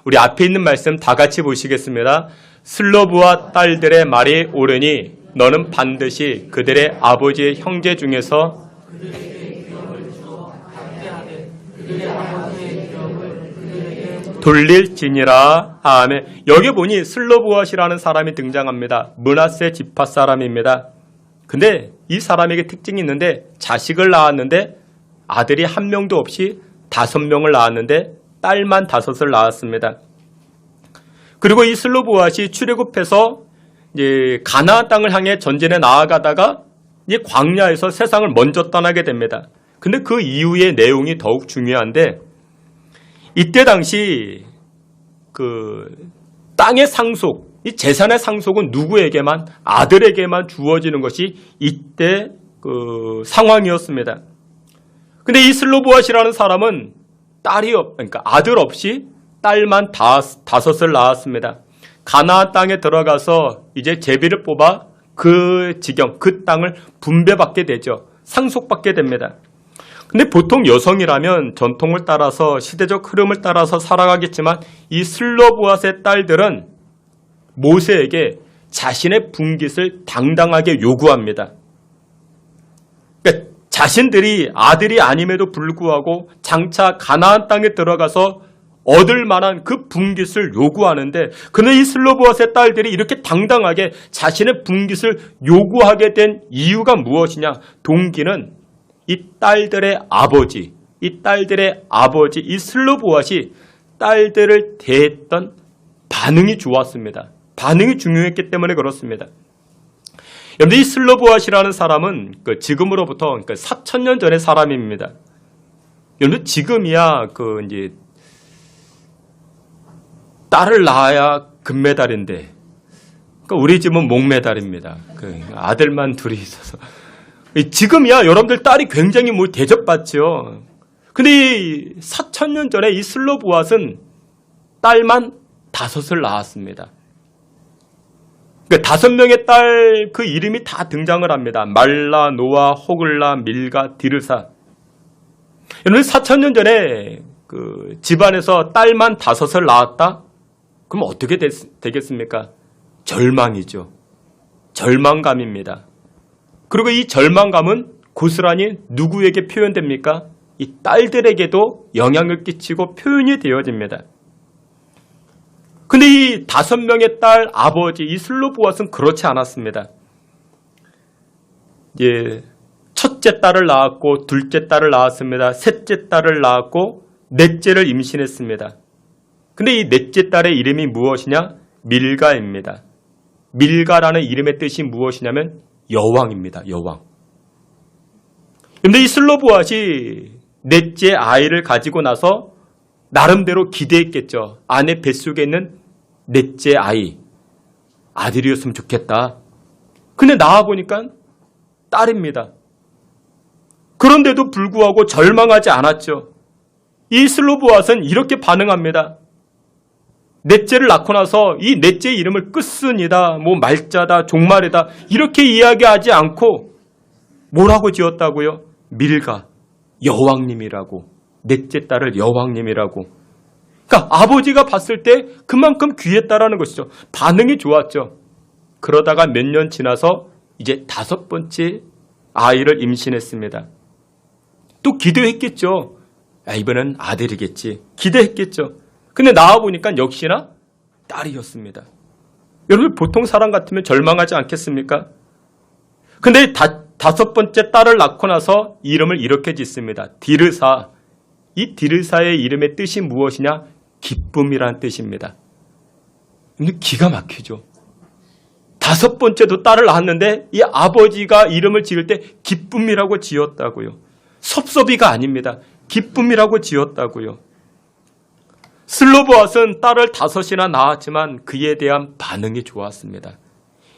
우리 앞에 있는 말씀 다 같이 보시겠습니다. 슬로보앗 딸들의 말이 옳으니 너는 반드시 그들의 아버지의 형제 중에서 돌릴지니라. 아멘. 여기 보니 슬로보앗이라는 사람이 등장합니다. 므낫세 지파 사람입니다. 근데 이 사람에게 특징이 있는데 자식을 낳았는데 아들이 한 명도 없이 5명을 낳았는데 딸만 5을 낳았습니다. 그리고 이 슬로보앗이 출애굽해서 이제 가나안 땅을 향해 전진해 나아가다가 이제 광야에서 세상을 먼저 떠나게 됩니다. 근데 그 이후의 내용이 더욱 중요한데 이때 당시 그 땅의 상속, 이 재산의 상속은 누구에게만 아들에게만 주어지는 것이 이때 그 상황이었습니다. 근데 이 슬로보앗이라는 사람은 그러니까 아들 없이 딸만 5을 낳았습니다. 가나안 땅에 들어가서 이제 제비를 뽑아 그 지경, 그 땅을 분배받게 되죠. 상속받게 됩니다. 근데 보통 여성이라면 전통을 따라서 시대적 흐름을 따라서 살아가겠지만 이 슬로보앗의 딸들은 모세에게 자신의 분깃을 당당하게 요구합니다. 그러니까 자신들이 아들이 아님에도 불구하고 장차 가나안 땅에 들어가서 얻을 만한 그 분깃을 요구하는데 그런데 이 슬로보앗의 딸들이 이렇게 당당하게 자신의 분깃을 요구하게 된 이유가 무엇이냐? 동기는 이 딸들의 아버지 이 슬로보앗이 딸들을 대했던 반응이 좋았습니다. 반응이 중요했기 때문에 그렇습니다. 여러분, 이 슬로보앗이라는 사람은 지금으로부터 4,000년 전의 사람입니다. 여러분, 지금이야 이제 딸을 낳아야 금메달인데, 그러니까 우리 집은 목메달입니다. 그 아들만 둘이 있어서. 지금이야 여러분들 딸이 굉장히 뭐 대접받죠. 근데 이 4,000년 전에 이 슬로보앗은 딸만 5을 낳았습니다. 그러니까 5명의 딸 그 이름이 다 등장을 합니다. 말라, 노아, 호글라, 밀가, 디르사. 여러분 4,000년 전에 그 집안에서 딸만 5을 낳았다? 그럼 어떻게 되겠습니까? 절망이죠. 절망감입니다. 그리고 이 절망감은 고스란히 누구에게 표현됩니까? 이 딸들에게도 영향을 끼치고 표현이 되어집니다. 근데 이 5명의 딸 아버지 이 슬로보앗은 그렇지 않았습니다. 예, 첫째 딸을 낳았고 둘째 딸을 낳았습니다. 셋째 딸을 낳았고 넷째를 임신했습니다. 근데 이 넷째 딸의 이름이 무엇이냐? 밀가입니다. 밀가라는 이름의 뜻이 무엇이냐면 여왕입니다. 여왕. 그런데 이 슬로보앗이 넷째 아이를 가지고 나서 나름대로 기대했겠죠. 아내 뱃속에 있는 넷째 아이. 아들이었으면 좋겠다. 근데 나와보니까 딸입니다. 그런데도 불구하고 절망하지 않았죠. 이 슬로보앗은 이렇게 반응합니다. 넷째를 낳고 나서 이 넷째 이름을 끝순이다, 뭐 말자다, 종말이다 이렇게 이야기하지 않고 뭐라고 지었다고요? 밀가, 여왕님이라고. 넷째 딸을 여왕님이라고. 그러니까 아버지가 봤을 때 그만큼 귀했다라는 것이죠. 반응이 좋았죠. 그러다가 몇 년 지나서 이제 5번째 아이를 임신했습니다. 또 기대했겠죠. 이번엔 아들이겠지. 기대했겠죠. 근데 나와보니까 역시나 딸이었습니다. 여러분 보통 사람 같으면 절망하지 않겠습니까? 근데 5번째 딸을 낳고 나서 이름을 이렇게 짓습니다. 디르사. 이 디르사의 이름의 뜻이 무엇이냐? 기쁨이라는 뜻입니다. 근데 기가 막히죠. 5번째도 딸을 낳았는데 이 아버지가 이름을 지을 때 기쁨이라고 지었다고요. 섭섭이가 아닙니다. 기쁨이라고 지었다고요. 슬로보앗은 딸을 5이나 낳았지만 그에 대한 반응이 좋았습니다.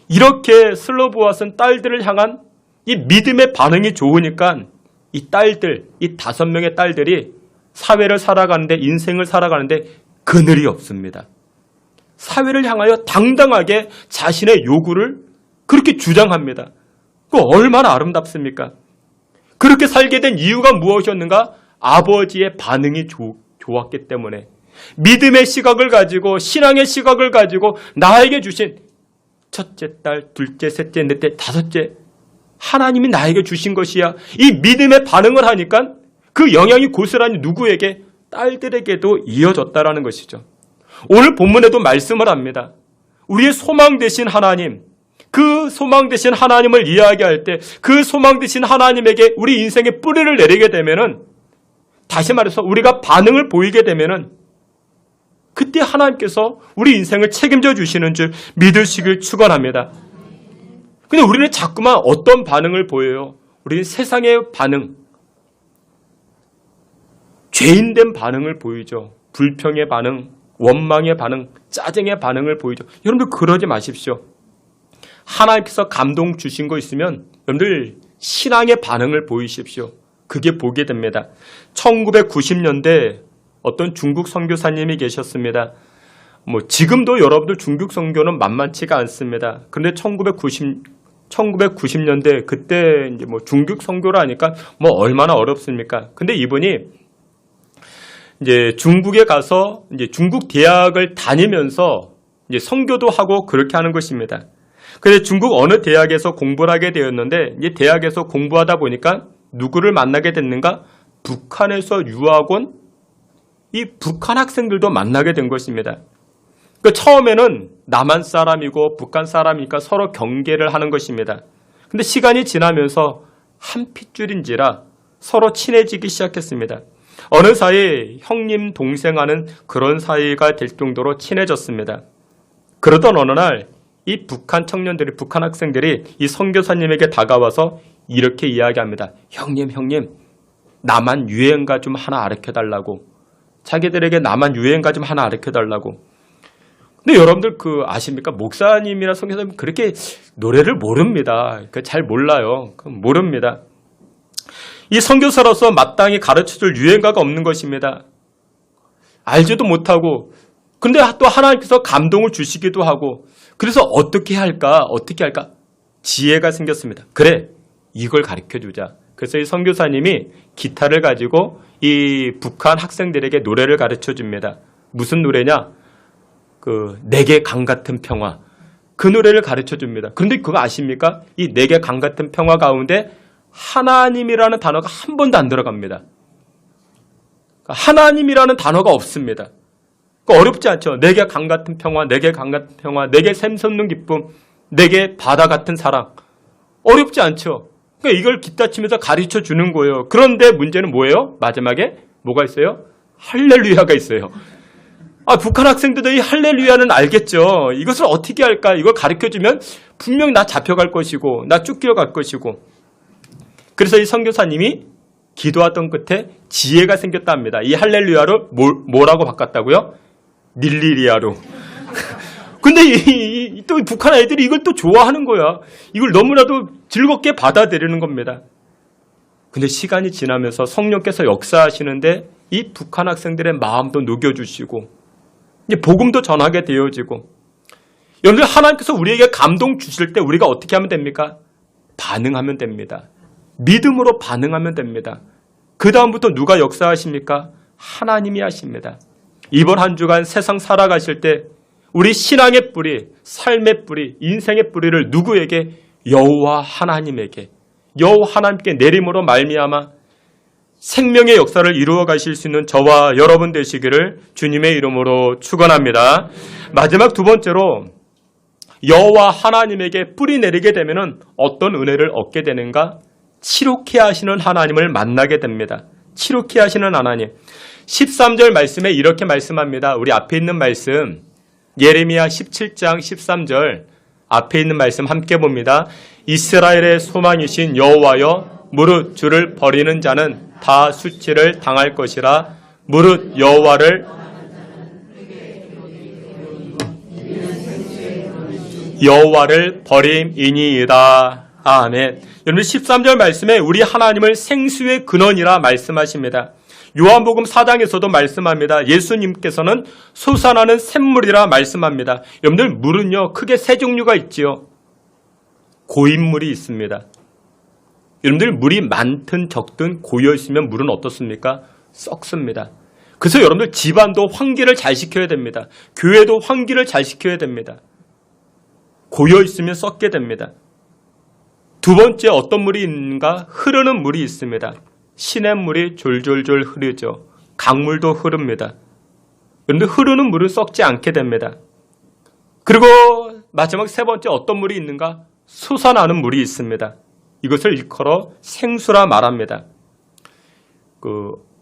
이렇게 슬로보앗은 딸들을 향한 이 믿음의 반응이 좋으니까 이 딸들, 이 5명의 딸들이 사회를 살아가는데, 인생을 살아가는데 그늘이 없습니다. 사회를 향하여 당당하게 자신의 요구를 그렇게 주장합니다. 그 얼마나 아름답습니까? 그렇게 살게 된 이유가 무엇이었는가? 아버지의 반응이 좋았기 때문에. 믿음의 시각을 가지고, 신앙의 시각을 가지고 나에게 주신 첫째 딸, 둘째, 셋째, 넷째, 5째 하나님이 나에게 주신 것이야. 이 믿음의 반응을 하니까 그 영향이 고스란히 누구에게? 딸들에게도 이어졌다라는 것이죠. 오늘 본문에도 말씀을 합니다. 우리의 소망 되신 하나님, 그 소망 되신 하나님을 이야기할 때 그 소망 되신 하나님에게 우리 인생의 뿌리를 내리게 되면은, 다시 말해서 우리가 반응을 보이게 되면은 그때 하나님께서 우리 인생을 책임져 주시는 줄 믿으시길 축원합니다. 근데 우리는 자꾸만 어떤 반응을 보여요? 우리는 세상의 반응, 죄인된 반응을 보이죠. 불평의 반응, 원망의 반응, 짜증의 반응을 보이죠. 여러분들 그러지 마십시오. 하나님께서 감동 주신 거 있으면 여러분들 신앙의 반응을 보이십시오. 그게 보게 됩니다. 1990년대 어떤 중국 선교사님이 계셨습니다. 뭐 지금도 여러분들 중국 선교는 만만치가 않습니다. 그런데 1990년대 그때 이제 뭐 중국 선교라 하니까 뭐 얼마나 어렵습니까? 근데 이분이 이제 중국에 가서 이제 중국 대학을 다니면서 이제 선교도 하고 그렇게 하는 것입니다. 그런데 중국 어느 대학에서 공부를 하게 되었는데 이제 대학에서 공부하다 보니까 누구를 만나게 됐는가? 북한에서 유학 온 이 북한 학생들도 만나게 된 것입니다. 그 처음에는 남한 사람이고 북한 사람이니까 서로 경계를 하는 것입니다. 근데 시간이 지나면서 한 핏줄인지라 서로 친해지기 시작했습니다. 어느 사이 형님 동생하는 그런 사이가 될 정도로 친해졌습니다. 그러던 어느 날 이 북한 청년들이, 북한 학생들이 이 선교사님에게 다가와서 이렇게 이야기합니다. 형님 남한 유행가 좀 하나 가르쳐달라고. 자기들에게 남한 유행가 좀 하나 가르쳐달라고. 근데 여러분들 아십니까? 목사님이나 선교사님 그렇게 노래를 모릅니다. 잘 몰라요. 모릅니다. 이 선교사로서 마땅히 가르쳐줄 유행가가 없는 것입니다. 알지도 못하고, 근데 또 하나님께서 감동을 주시기도 하고, 그래서 어떻게 할까? 지혜가 생겼습니다. 그래, 이걸 가르쳐주자. 그래서 이 선교사님이 기타를 가지고 이 북한 학생들에게 노래를 가르쳐줍니다. 무슨 노래냐? 내게 강 같은 평화. 그 노래를 가르쳐줍니다. 그런데 그거 아십니까? 이 내게 강 같은 평화 가운데 하나님이라는 단어가 한 번도 안 들어갑니다. 하나님이라는 단어가 없습니다. 어렵지 않죠? 내게 강 같은 평화, 내게 강 같은 평화, 내게 샘솟는 기쁨, 내게 바다 같은 사랑. 어렵지 않죠? 그러니까 이걸 기타 치면서 가르쳐 주는 거예요. 그런데 문제는 뭐예요? 마지막에 뭐가 있어요? 할렐루야가 있어요. 북한 학생들도 이 할렐루야는 알겠죠. 이것을 어떻게 할까? 이걸 가르쳐주면 분명 나 잡혀갈 것이고 나 쫓겨갈 것이고. 그래서 이 선교사님이 기도하던 끝에 지혜가 생겼다 합니다. 이 할렐루야를 뭐라고 바꿨다고요? 닐리리아로. 근데 또 북한 애들이 이걸 또 좋아하는 거야. 이걸 너무나도 즐겁게 받아들이는 겁니다. 근데 시간이 지나면서 성령께서 역사하시는데 이 북한 학생들의 마음도 녹여주시고 이제 복음도 전하게 되어지고, 여러분들 하나님께서 우리에게 감동 주실 때 우리가 어떻게 하면 됩니까? 반응하면 됩니다. 믿음으로 반응하면 됩니다. 그 다음부터 누가 역사하십니까? 하나님이 하십니다. 이번 한 주간 세상 살아가실 때 우리 신앙의 뿌리, 삶의 뿌리, 인생의 뿌리를 누구에게? 여호와 하나님에게, 여호와 하나님께 내림으로 말미암아 생명의 역사를 이루어 가실 수 있는 저와 여러분 되시기를 주님의 이름으로 축원합니다. 마지막 두 번째로 여호와 하나님에게 뿌리 내리게 되면은 어떤 은혜를 얻게 되는가? 치료케 하시는 하나님을 만나게 됩니다. 치료케 하시는 하나님. 13절 말씀에 이렇게 말씀합니다. 우리 앞에 있는 말씀 예레미야 17장 13절 앞에 있는 말씀 함께 봅니다. 이스라엘의 소망이신 여호와여, 무릇 주를 버리는 자는 다 수치를 당할 것이라. 무릇 여호와를 버림이니이다. 아멘. 여러분 13절 말씀에 우리 하나님을 생수의 근원이라 말씀하십니다. 요한복음 4장에서도 말씀합니다. 예수님께서는 솟아나는 샘물이라 말씀합니다. 여러분들 물은요 크게 세 종류가 있지요. 고인물이 있습니다. 여러분들 물이 많든 적든 고여 있으면 물은 어떻습니까? 썩습니다. 그래서 여러분들 집안도 환기를 잘 시켜야 됩니다. 교회도 환기를 잘 시켜야 됩니다. 고여 있으면 썩게 됩니다. 두 번째 어떤 물이 있는가? 흐르는 물이 있습니다. 시냇물이 졸졸졸 흐르죠. 강물도 흐릅니다. 그런데 흐르는 물은 썩지 않게 됩니다. 그리고 마지막 세 번째 어떤 물이 있는가? 솟아나는 물이 있습니다. 이것을 일컬어 생수라 말합니다.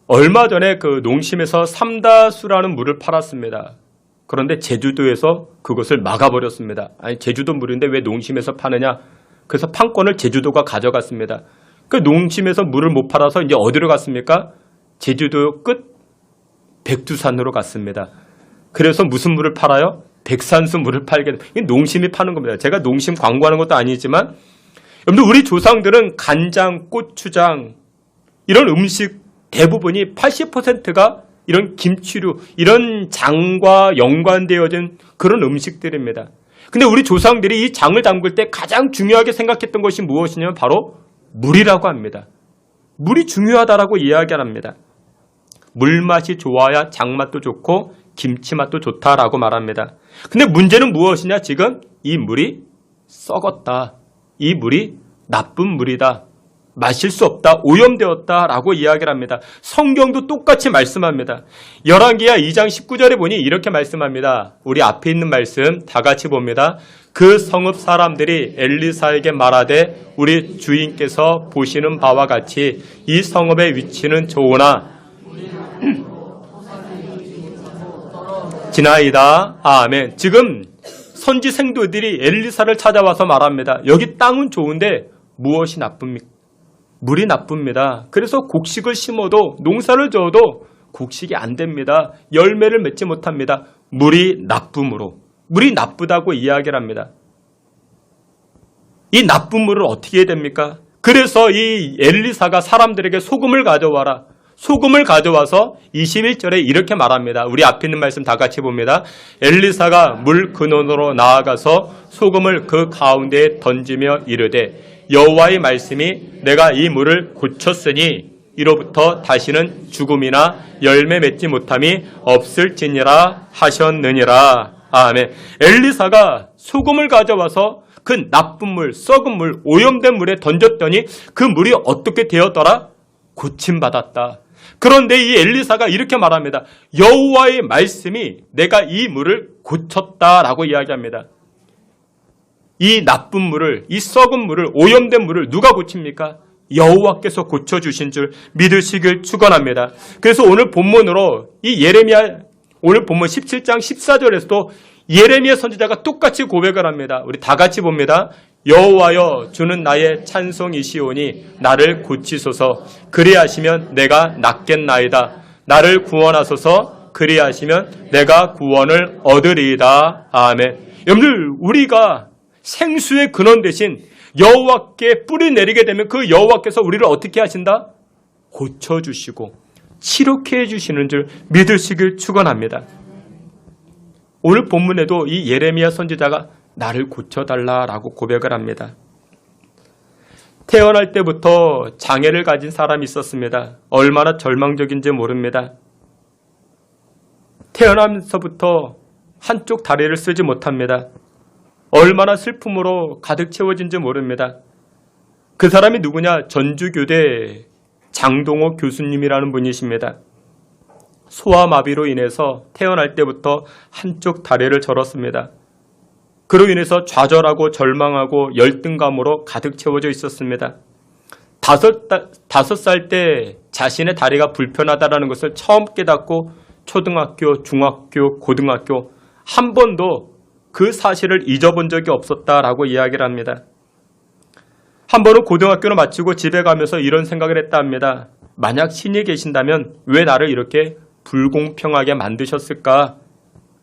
얼마 전에 농심에서 삼다수라는 물을 팔았습니다. 그런데 제주도에서 그것을 막아버렸습니다. 아니 제주도 물인데 왜 농심에서 파느냐? 그래서 판권을 제주도가 가져갔습니다. 그 농심에서 물을 못 팔아서 이제 어디로 갔습니까? 제주도 끝 백두산으로 갔습니다. 그래서 무슨 물을 팔아요? 백산수 물을 팔게 됩니다. 이게 농심이 파는 겁니다. 제가 농심 광고하는 것도 아니지만 여러분들 우리 조상들은 간장, 고추장 이런 음식 대부분이 80%가 이런 김치류, 이런 장과 연관되어진 그런 음식들입니다. 근데 우리 조상들이 이 장을 담글 때 가장 중요하게 생각했던 것이 무엇이냐면 바로 물이라고 합니다. 물이 중요하다라고 이야기합니다. 물맛이 좋아야 장맛도 좋고 김치맛도 좋다라고 말합니다. 근데 문제는 무엇이냐? 지금 이 물이 썩었다. 이 물이 나쁜 물이다. 마실 수 없다. 오염되었다라고 이야기를 합니다. 성경도 똑같이 말씀합니다. 열왕기하 2장 19절에 보니 이렇게 말씀합니다. 우리 앞에 있는 말씀 다 같이 봅니다. 그 성읍 사람들이 엘리사에게 말하되 우리 주인께서 보시는 바와 같이 이 성읍의 위치는 좋으나 지나이다. 아멘. 지금 선지 생도들이 엘리사를 찾아와서 말합니다. 여기 땅은 좋은데 무엇이 나쁩니까? 물이 나쁩니다. 그래서 곡식을 심어도 농사를 지어도 곡식이 안 됩니다. 열매를 맺지 못합니다. 물이 나쁨으로. 물이 나쁘다고 이야기를 합니다. 이 나쁜 물을 어떻게 해야 됩니까? 그래서 이 엘리사가 사람들에게 소금을 가져와라. 소금을 가져와서 21절에 이렇게 말합니다. 우리 앞에 있는 말씀 다 같이 봅니다. 엘리사가 물 근원으로 나아가서 소금을 그 가운데에 던지며 이르되 여호와의 말씀이 내가 이 물을 고쳤으니 이로부터 다시는 죽음이나 열매 맺지 못함이 없을지니라 하셨느니라. 아멘. 엘리사가 소금을 가져와서 그 나쁜 물, 썩은 물, 오염된 물에 던졌더니 그 물이 어떻게 되었더라? 고침받았다. 그런데 이 엘리사가 이렇게 말합니다. 여호와의 말씀이 내가 이 물을 고쳤다라고 이야기합니다. 이 나쁜 물을, 이 썩은 물을, 오염된 물을 누가 고칩니까? 여호와께서 고쳐주신 줄 믿으시길 축원합니다. 그래서 오늘 본문으로 이 예레미야, 오늘 본문 17장 14절에서도 예레미야 선지자가 똑같이 고백을 합니다. 우리 다 같이 봅니다. 여호와여 주는 나의 찬송이시오니 나를 고치소서. 그리하시면 내가 낫겠나이다. 나를 구원하소서. 그리하시면 내가 구원을 얻으리이다. 아멘. 여러분들, 우리가 생수의 근원 대신 여호와께 뿌리 내리게 되면 그 여호와께서 우리를 어떻게 하신다? 고쳐주시고 치료케 해주시는 줄 믿으시길 축원합니다. 오늘 본문에도 이 예레미야 선지자가 나를 고쳐달라라고 고백을 합니다. 태어날 때부터 장애를 가진 사람이 있었습니다. 얼마나 절망적인지 모릅니다. 태어나면서부터 한쪽 다리를 쓰지 못합니다. 얼마나 슬픔으로 가득 채워진지 모릅니다. 그 사람이 누구냐? 전주교대 장동호 교수님이라는 분이십니다. 소아마비로 인해서 태어날 때부터 한쪽 다리를 절었습니다. 그로 인해서 좌절하고 절망하고 열등감으로 가득 채워져 있었습니다. 5살 때 자신의 다리가 불편하다는 것을 처음 깨닫고 초등학교, 중학교, 고등학교 한 번도 그 사실을 잊어본 적이 없었다라고 이야기를 합니다. 한 번은 고등학교를 마치고 집에 가면서 이런 생각을 했다 합니다. 만약 신이 계신다면 왜 나를 이렇게 불공평하게 만드셨을까?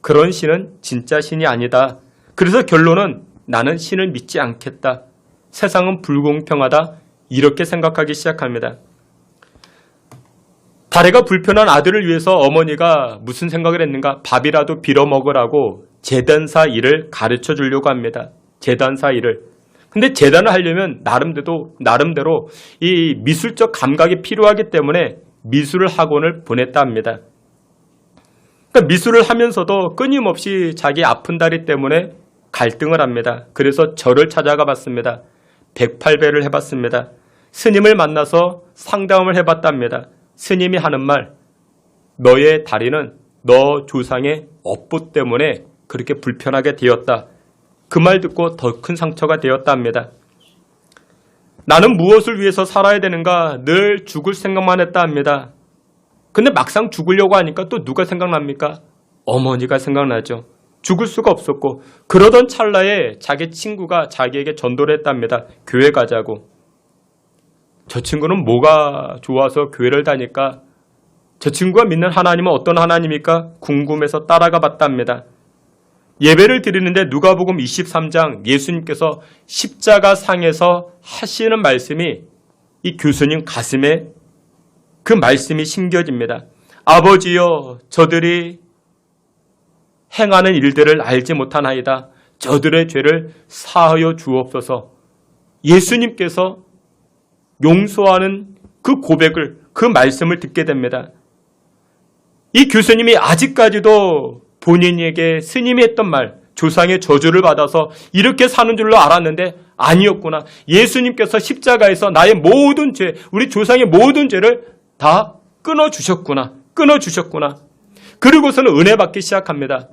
그런 신은 진짜 신이 아니다. 그래서 결론은 나는 신을 믿지 않겠다. 세상은 불공평하다. 이렇게 생각하기 시작합니다. 다리가 불편한 아들을 위해서 어머니가 무슨 생각을 했는가? 밥이라도 빌어먹으라고 제단사 일을 가르쳐 주려고 합니다. 제단사 일을. 근데 제단을 하려면 나름대로 이 미술적 감각이 필요하기 때문에 미술 학원을 보냈다 합니다. 그러니까 미술을 하면서도 끊임없이 자기 아픈 다리 때문에 갈등을 합니다. 그래서 절을 찾아가 봤습니다. 108배를 해봤습니다. 스님을 만나서 상담을 해봤답니다. 스님이 하는 말, 너의 다리는 너 조상의 업보 때문에 그렇게 불편하게 되었다. 그 말 듣고 더 큰 상처가 되었다 합니다. 나는 무엇을 위해서 살아야 되는가? 늘 죽을 생각만 했다 합니다. 근데 막상 죽으려고 하니까 또 누가 생각납니까? 어머니가 생각나죠. 죽을 수가 없었고 그러던 찰나에 자기 친구가 자기에게 전도를 했답니다. 교회 가자고. 저 친구는 뭐가 좋아서 교회를 다닐까? 저 친구가 믿는 하나님은 어떤 하나님입니까? 궁금해서 따라가 봤답니다. 예배를 드리는데 누가복음 23장 예수님께서 십자가 상에서 하시는 말씀이 이 교수님 가슴에 그 말씀이 심겨집니다. 아버지여 저들이 행하는 일들을 알지 못하나이다. 저들의 죄를 사하여 주옵소서. 예수님께서 용서하는 그 고백을, 그 말씀을 듣게 됩니다. 이 교수님이 아직까지도 본인에게 스님이 했던 말, 조상의 저주를 받아서 이렇게 사는 줄로 알았는데 아니었구나. 예수님께서 십자가에서 나의 모든 죄, 우리 조상의 모든 죄를 다 끊어주셨구나. 그리고서는 은혜 받기 시작합니다.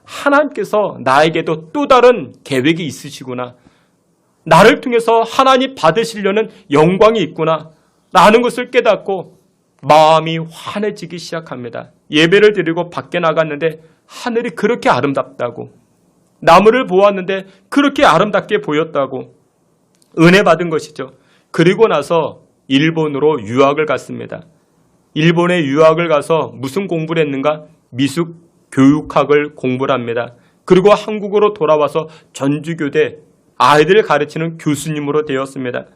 하나님께서 나에게도 또 다른 계획이 있으시구나. 나를 통해서 하나님 받으시려는 영광이 있구나. 라는 것을 깨닫고 마음이 환해지기 시작합니다. 예배를 드리고 밖에 나갔는데 하늘이 그렇게 아름답다고. 나무를 보았는데 그렇게 아름답게 보였다고. 은혜 받은 것이죠. 그리고 나서 일본으로 유학을 갔습니다. 일본에 유학을 가서 무슨 공부를 했는가? 미술 교육학을 공부를 합니다. 그리고 한국으로 돌아와서 전주교대 아이들을 가르치는 교수님으로 되었습니다.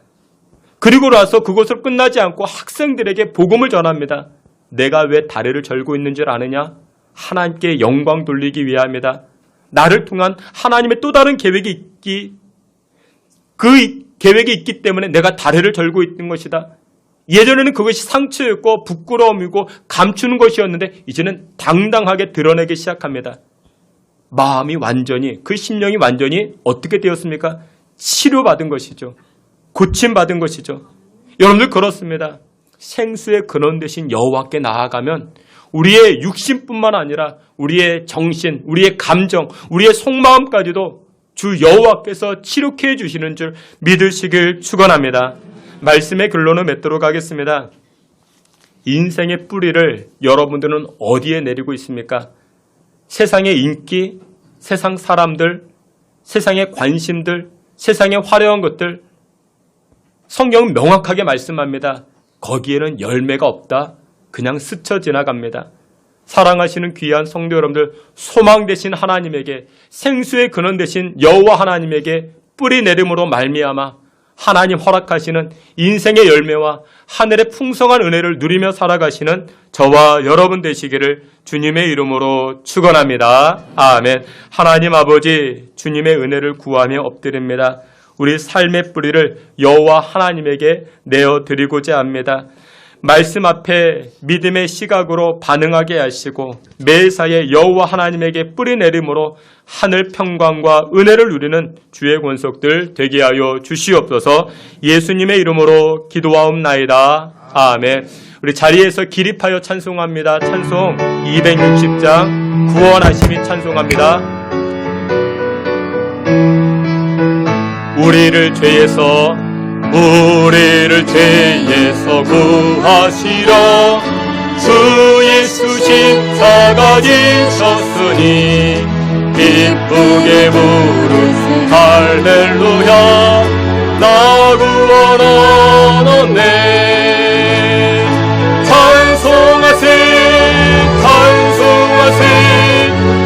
그리고 나서 그것을 끝나지 않고 학생들에게 복음을 전합니다. 내가 왜 다리를 절고 있는 줄 아느냐? 하나님께 영광 돌리기 위함이다. 나를 통한 하나님의 또 다른 그 계획이 있기 때문에 내가 다리를 절고 있는 것이다. 예전에는 그것이 상처였고 부끄러움이고 감추는 것이었는데 이제는 당당하게 드러내기 시작합니다. 마음이 완전히, 그 심령이 완전히 어떻게 되었습니까? 치료받은 것이죠. 고침받은 것이죠. 여러분들 그렇습니다. 생수의 근원 되신 여호와께 나아가면 우리의 육신뿐만 아니라 우리의 정신, 우리의 감정, 우리의 속마음까지도 주 여호와께서 치료해 주시는 줄 믿으시길 축원합니다. 말씀의 결론을 맺도록 하겠습니다. 인생의 뿌리를 여러분들은 어디에 내리고 있습니까? 세상의 인기, 세상 사람들, 세상의 관심들, 세상의 화려한 것들, 성경은 명확하게 말씀합니다. 거기에는 열매가 없다. 그냥 스쳐 지나갑니다. 사랑하시는 귀한 성도 여러분들, 소망 되신 하나님에게, 생수의 근원 되신 여호와 하나님에게 뿌리 내림으로 말미암아 하나님 허락하시는 인생의 열매와 하늘의 풍성한 은혜를 누리며 살아가시는 저와 여러분 되시기를 주님의 이름으로 축원합니다. 아멘. 하나님 아버지, 주님의 은혜를 구하며 엎드립니다. 우리 삶의 뿌리를 여호와 하나님에게 내어드리고자 합니다. 말씀 앞에 믿음의 시각으로 반응하게 하시고 매사에 여호와 하나님에게 뿌리 내림으로 하늘 평강과 은혜를 누리는 주의 권속들 되게 하여 주시옵소서. 예수님의 이름으로 기도하옵나이다. 아멘. 우리 자리에서 기립하여 찬송합니다. 찬송 260장 구원하심이 찬송합니다. 우리를 죄에서 구하시러 주 예수 십자가 지셨으니 기쁘게 부르세 할렐루야. 나 구원 얻었네. 찬송하세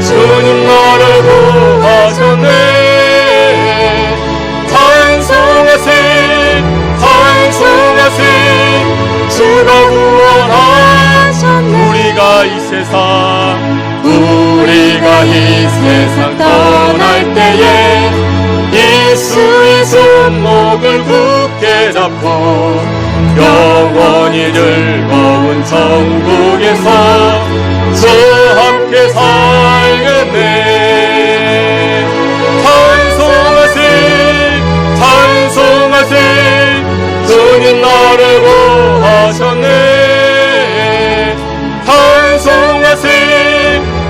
주님 나를 구하셨네. 주가 구원하셨네. 우리가 이 세상 떠날 때에 예수의 손목을 굳게 잡고 영원히 즐거운 천국에서 저 함께 살겠네. 찬송하세 주님 나를 구하셨네.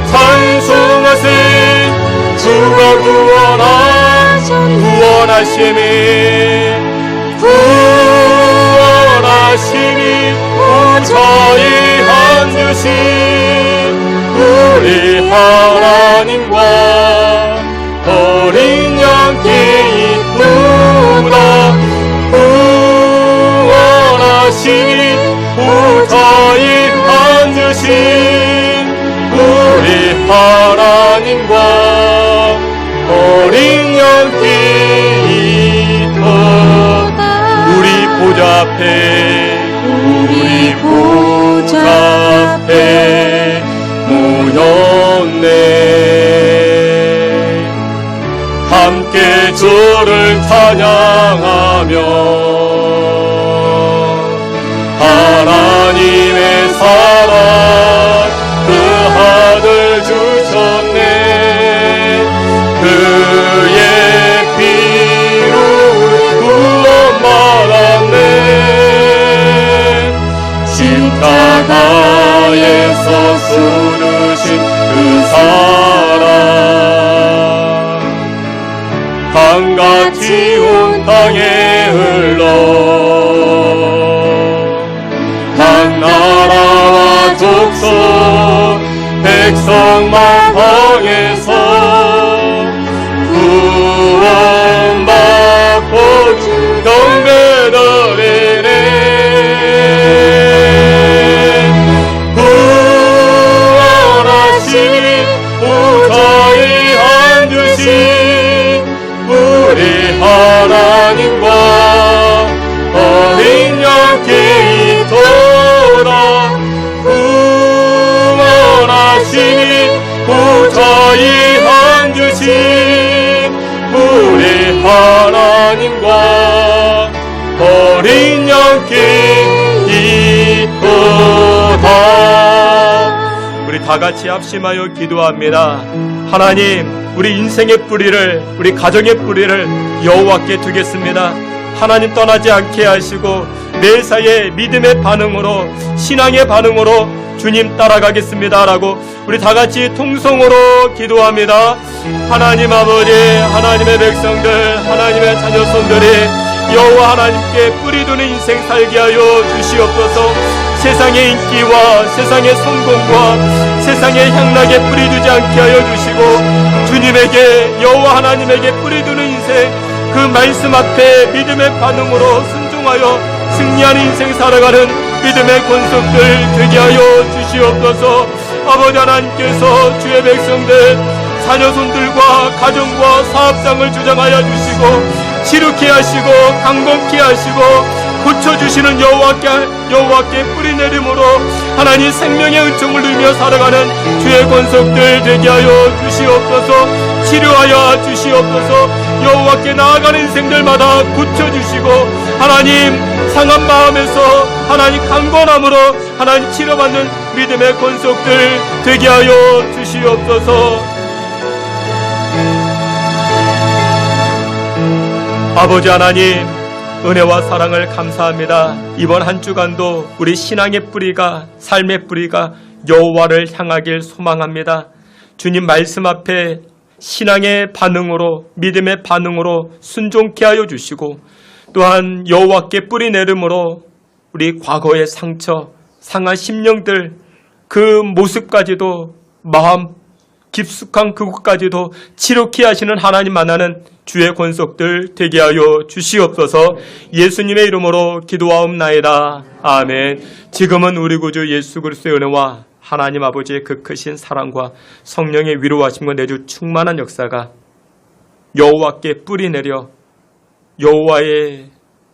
찬송하세 주가 구원하심이 무자히 앉으신 우리 하나님과 어린 양께 이쁘다. 무자히 앉으신 우리 하나님과 어린 양께 있도다. 우리 보좌 앞에 모였네. 함께 주를 찬양하며 하나님의 사랑 그 아들 주셨네. 그의 피로 구원받았네. 십자가에서 쏟으신 그 사랑 강같이 온 땅에 흘러 각 나라와 족속 백성만 방에서 구원받고 경배드리네. 구원하시니 무자히 다 같이 합심하여 기도합니다. 하나님, 우리 인생의 뿌리를, 우리 가정의 뿌리를 여호와께 두겠습니다. 하나님 떠나지 않게 하시고 매사에 믿음의 반응으로, 신앙의 반응으로 주님 따라가겠습니다 라고 우리 다 같이 통성으로 기도합니다. 하나님 아버지, 하나님의 백성들, 하나님의 자녀손들이 여호와 하나님께 뿌리두는 인생 살게 하여 주시옵소서. 세상의 인기와 세상의 성공과 세상의 향락에 뿌리두지 않게 하여 주시고, 주님에게, 여호와 하나님에게 뿌리두는 인생, 그 말씀 앞에 믿음의 반응으로 순종하여 승리하는 인생 살아가는 믿음의 권속들 되게 하여 주시옵소서. 아버지 하나님께서 주의 백성들, 자녀손들과 가정과 사업장을 주장하여 주시고, 지룩케 하시고 강건케 하시고 고쳐주시는 여호와께 뿌리 내림으로 하나님 생명의 은총을 누리며 살아가는 주의 권속들 되게 하여 주시옵소서. 치료하여 주시옵소서. 여호와께 나아가는 인생들마다 고쳐주시고, 하나님 상한 마음에서 하나님 강건함으로 하나님 치료받는 믿음의 권속들 되게 하여 주시옵소서. 아버지 하나님, 은혜와 사랑을 감사합니다. 이번 한 주간도 우리 신앙의 뿌리가, 삶의 뿌리가 여호와를 향하길 소망합니다. 주님 말씀 앞에 신앙의 반응으로, 믿음의 반응으로 순종케 하여 주시고, 또한 여호와께 뿌리 내림으로 우리 과거의 상처, 상한 심령들, 그 모습까지도, 마음 깊숙한 그곳까지도 치료케 하시는 하나님 만나는 주의 권속들 되게 하여 주시옵소서. 예수님의 이름으로 기도하옵나이다. 아멘. 지금은 우리 구주 예수 그리스도의 은혜와 하나님 아버지의 그 크신 사랑과 성령의 위로하심과 내주 충만한 역사가 여호와께 뿌리 내려 여호와의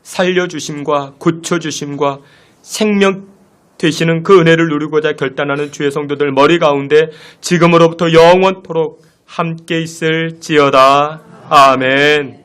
살려주심과 고쳐주심과 생명 되시는 그 은혜를 누리고자 결단하는 주의 성도들 머리 가운데 지금으로부터 영원토록 함께 있을지어다. 아멘.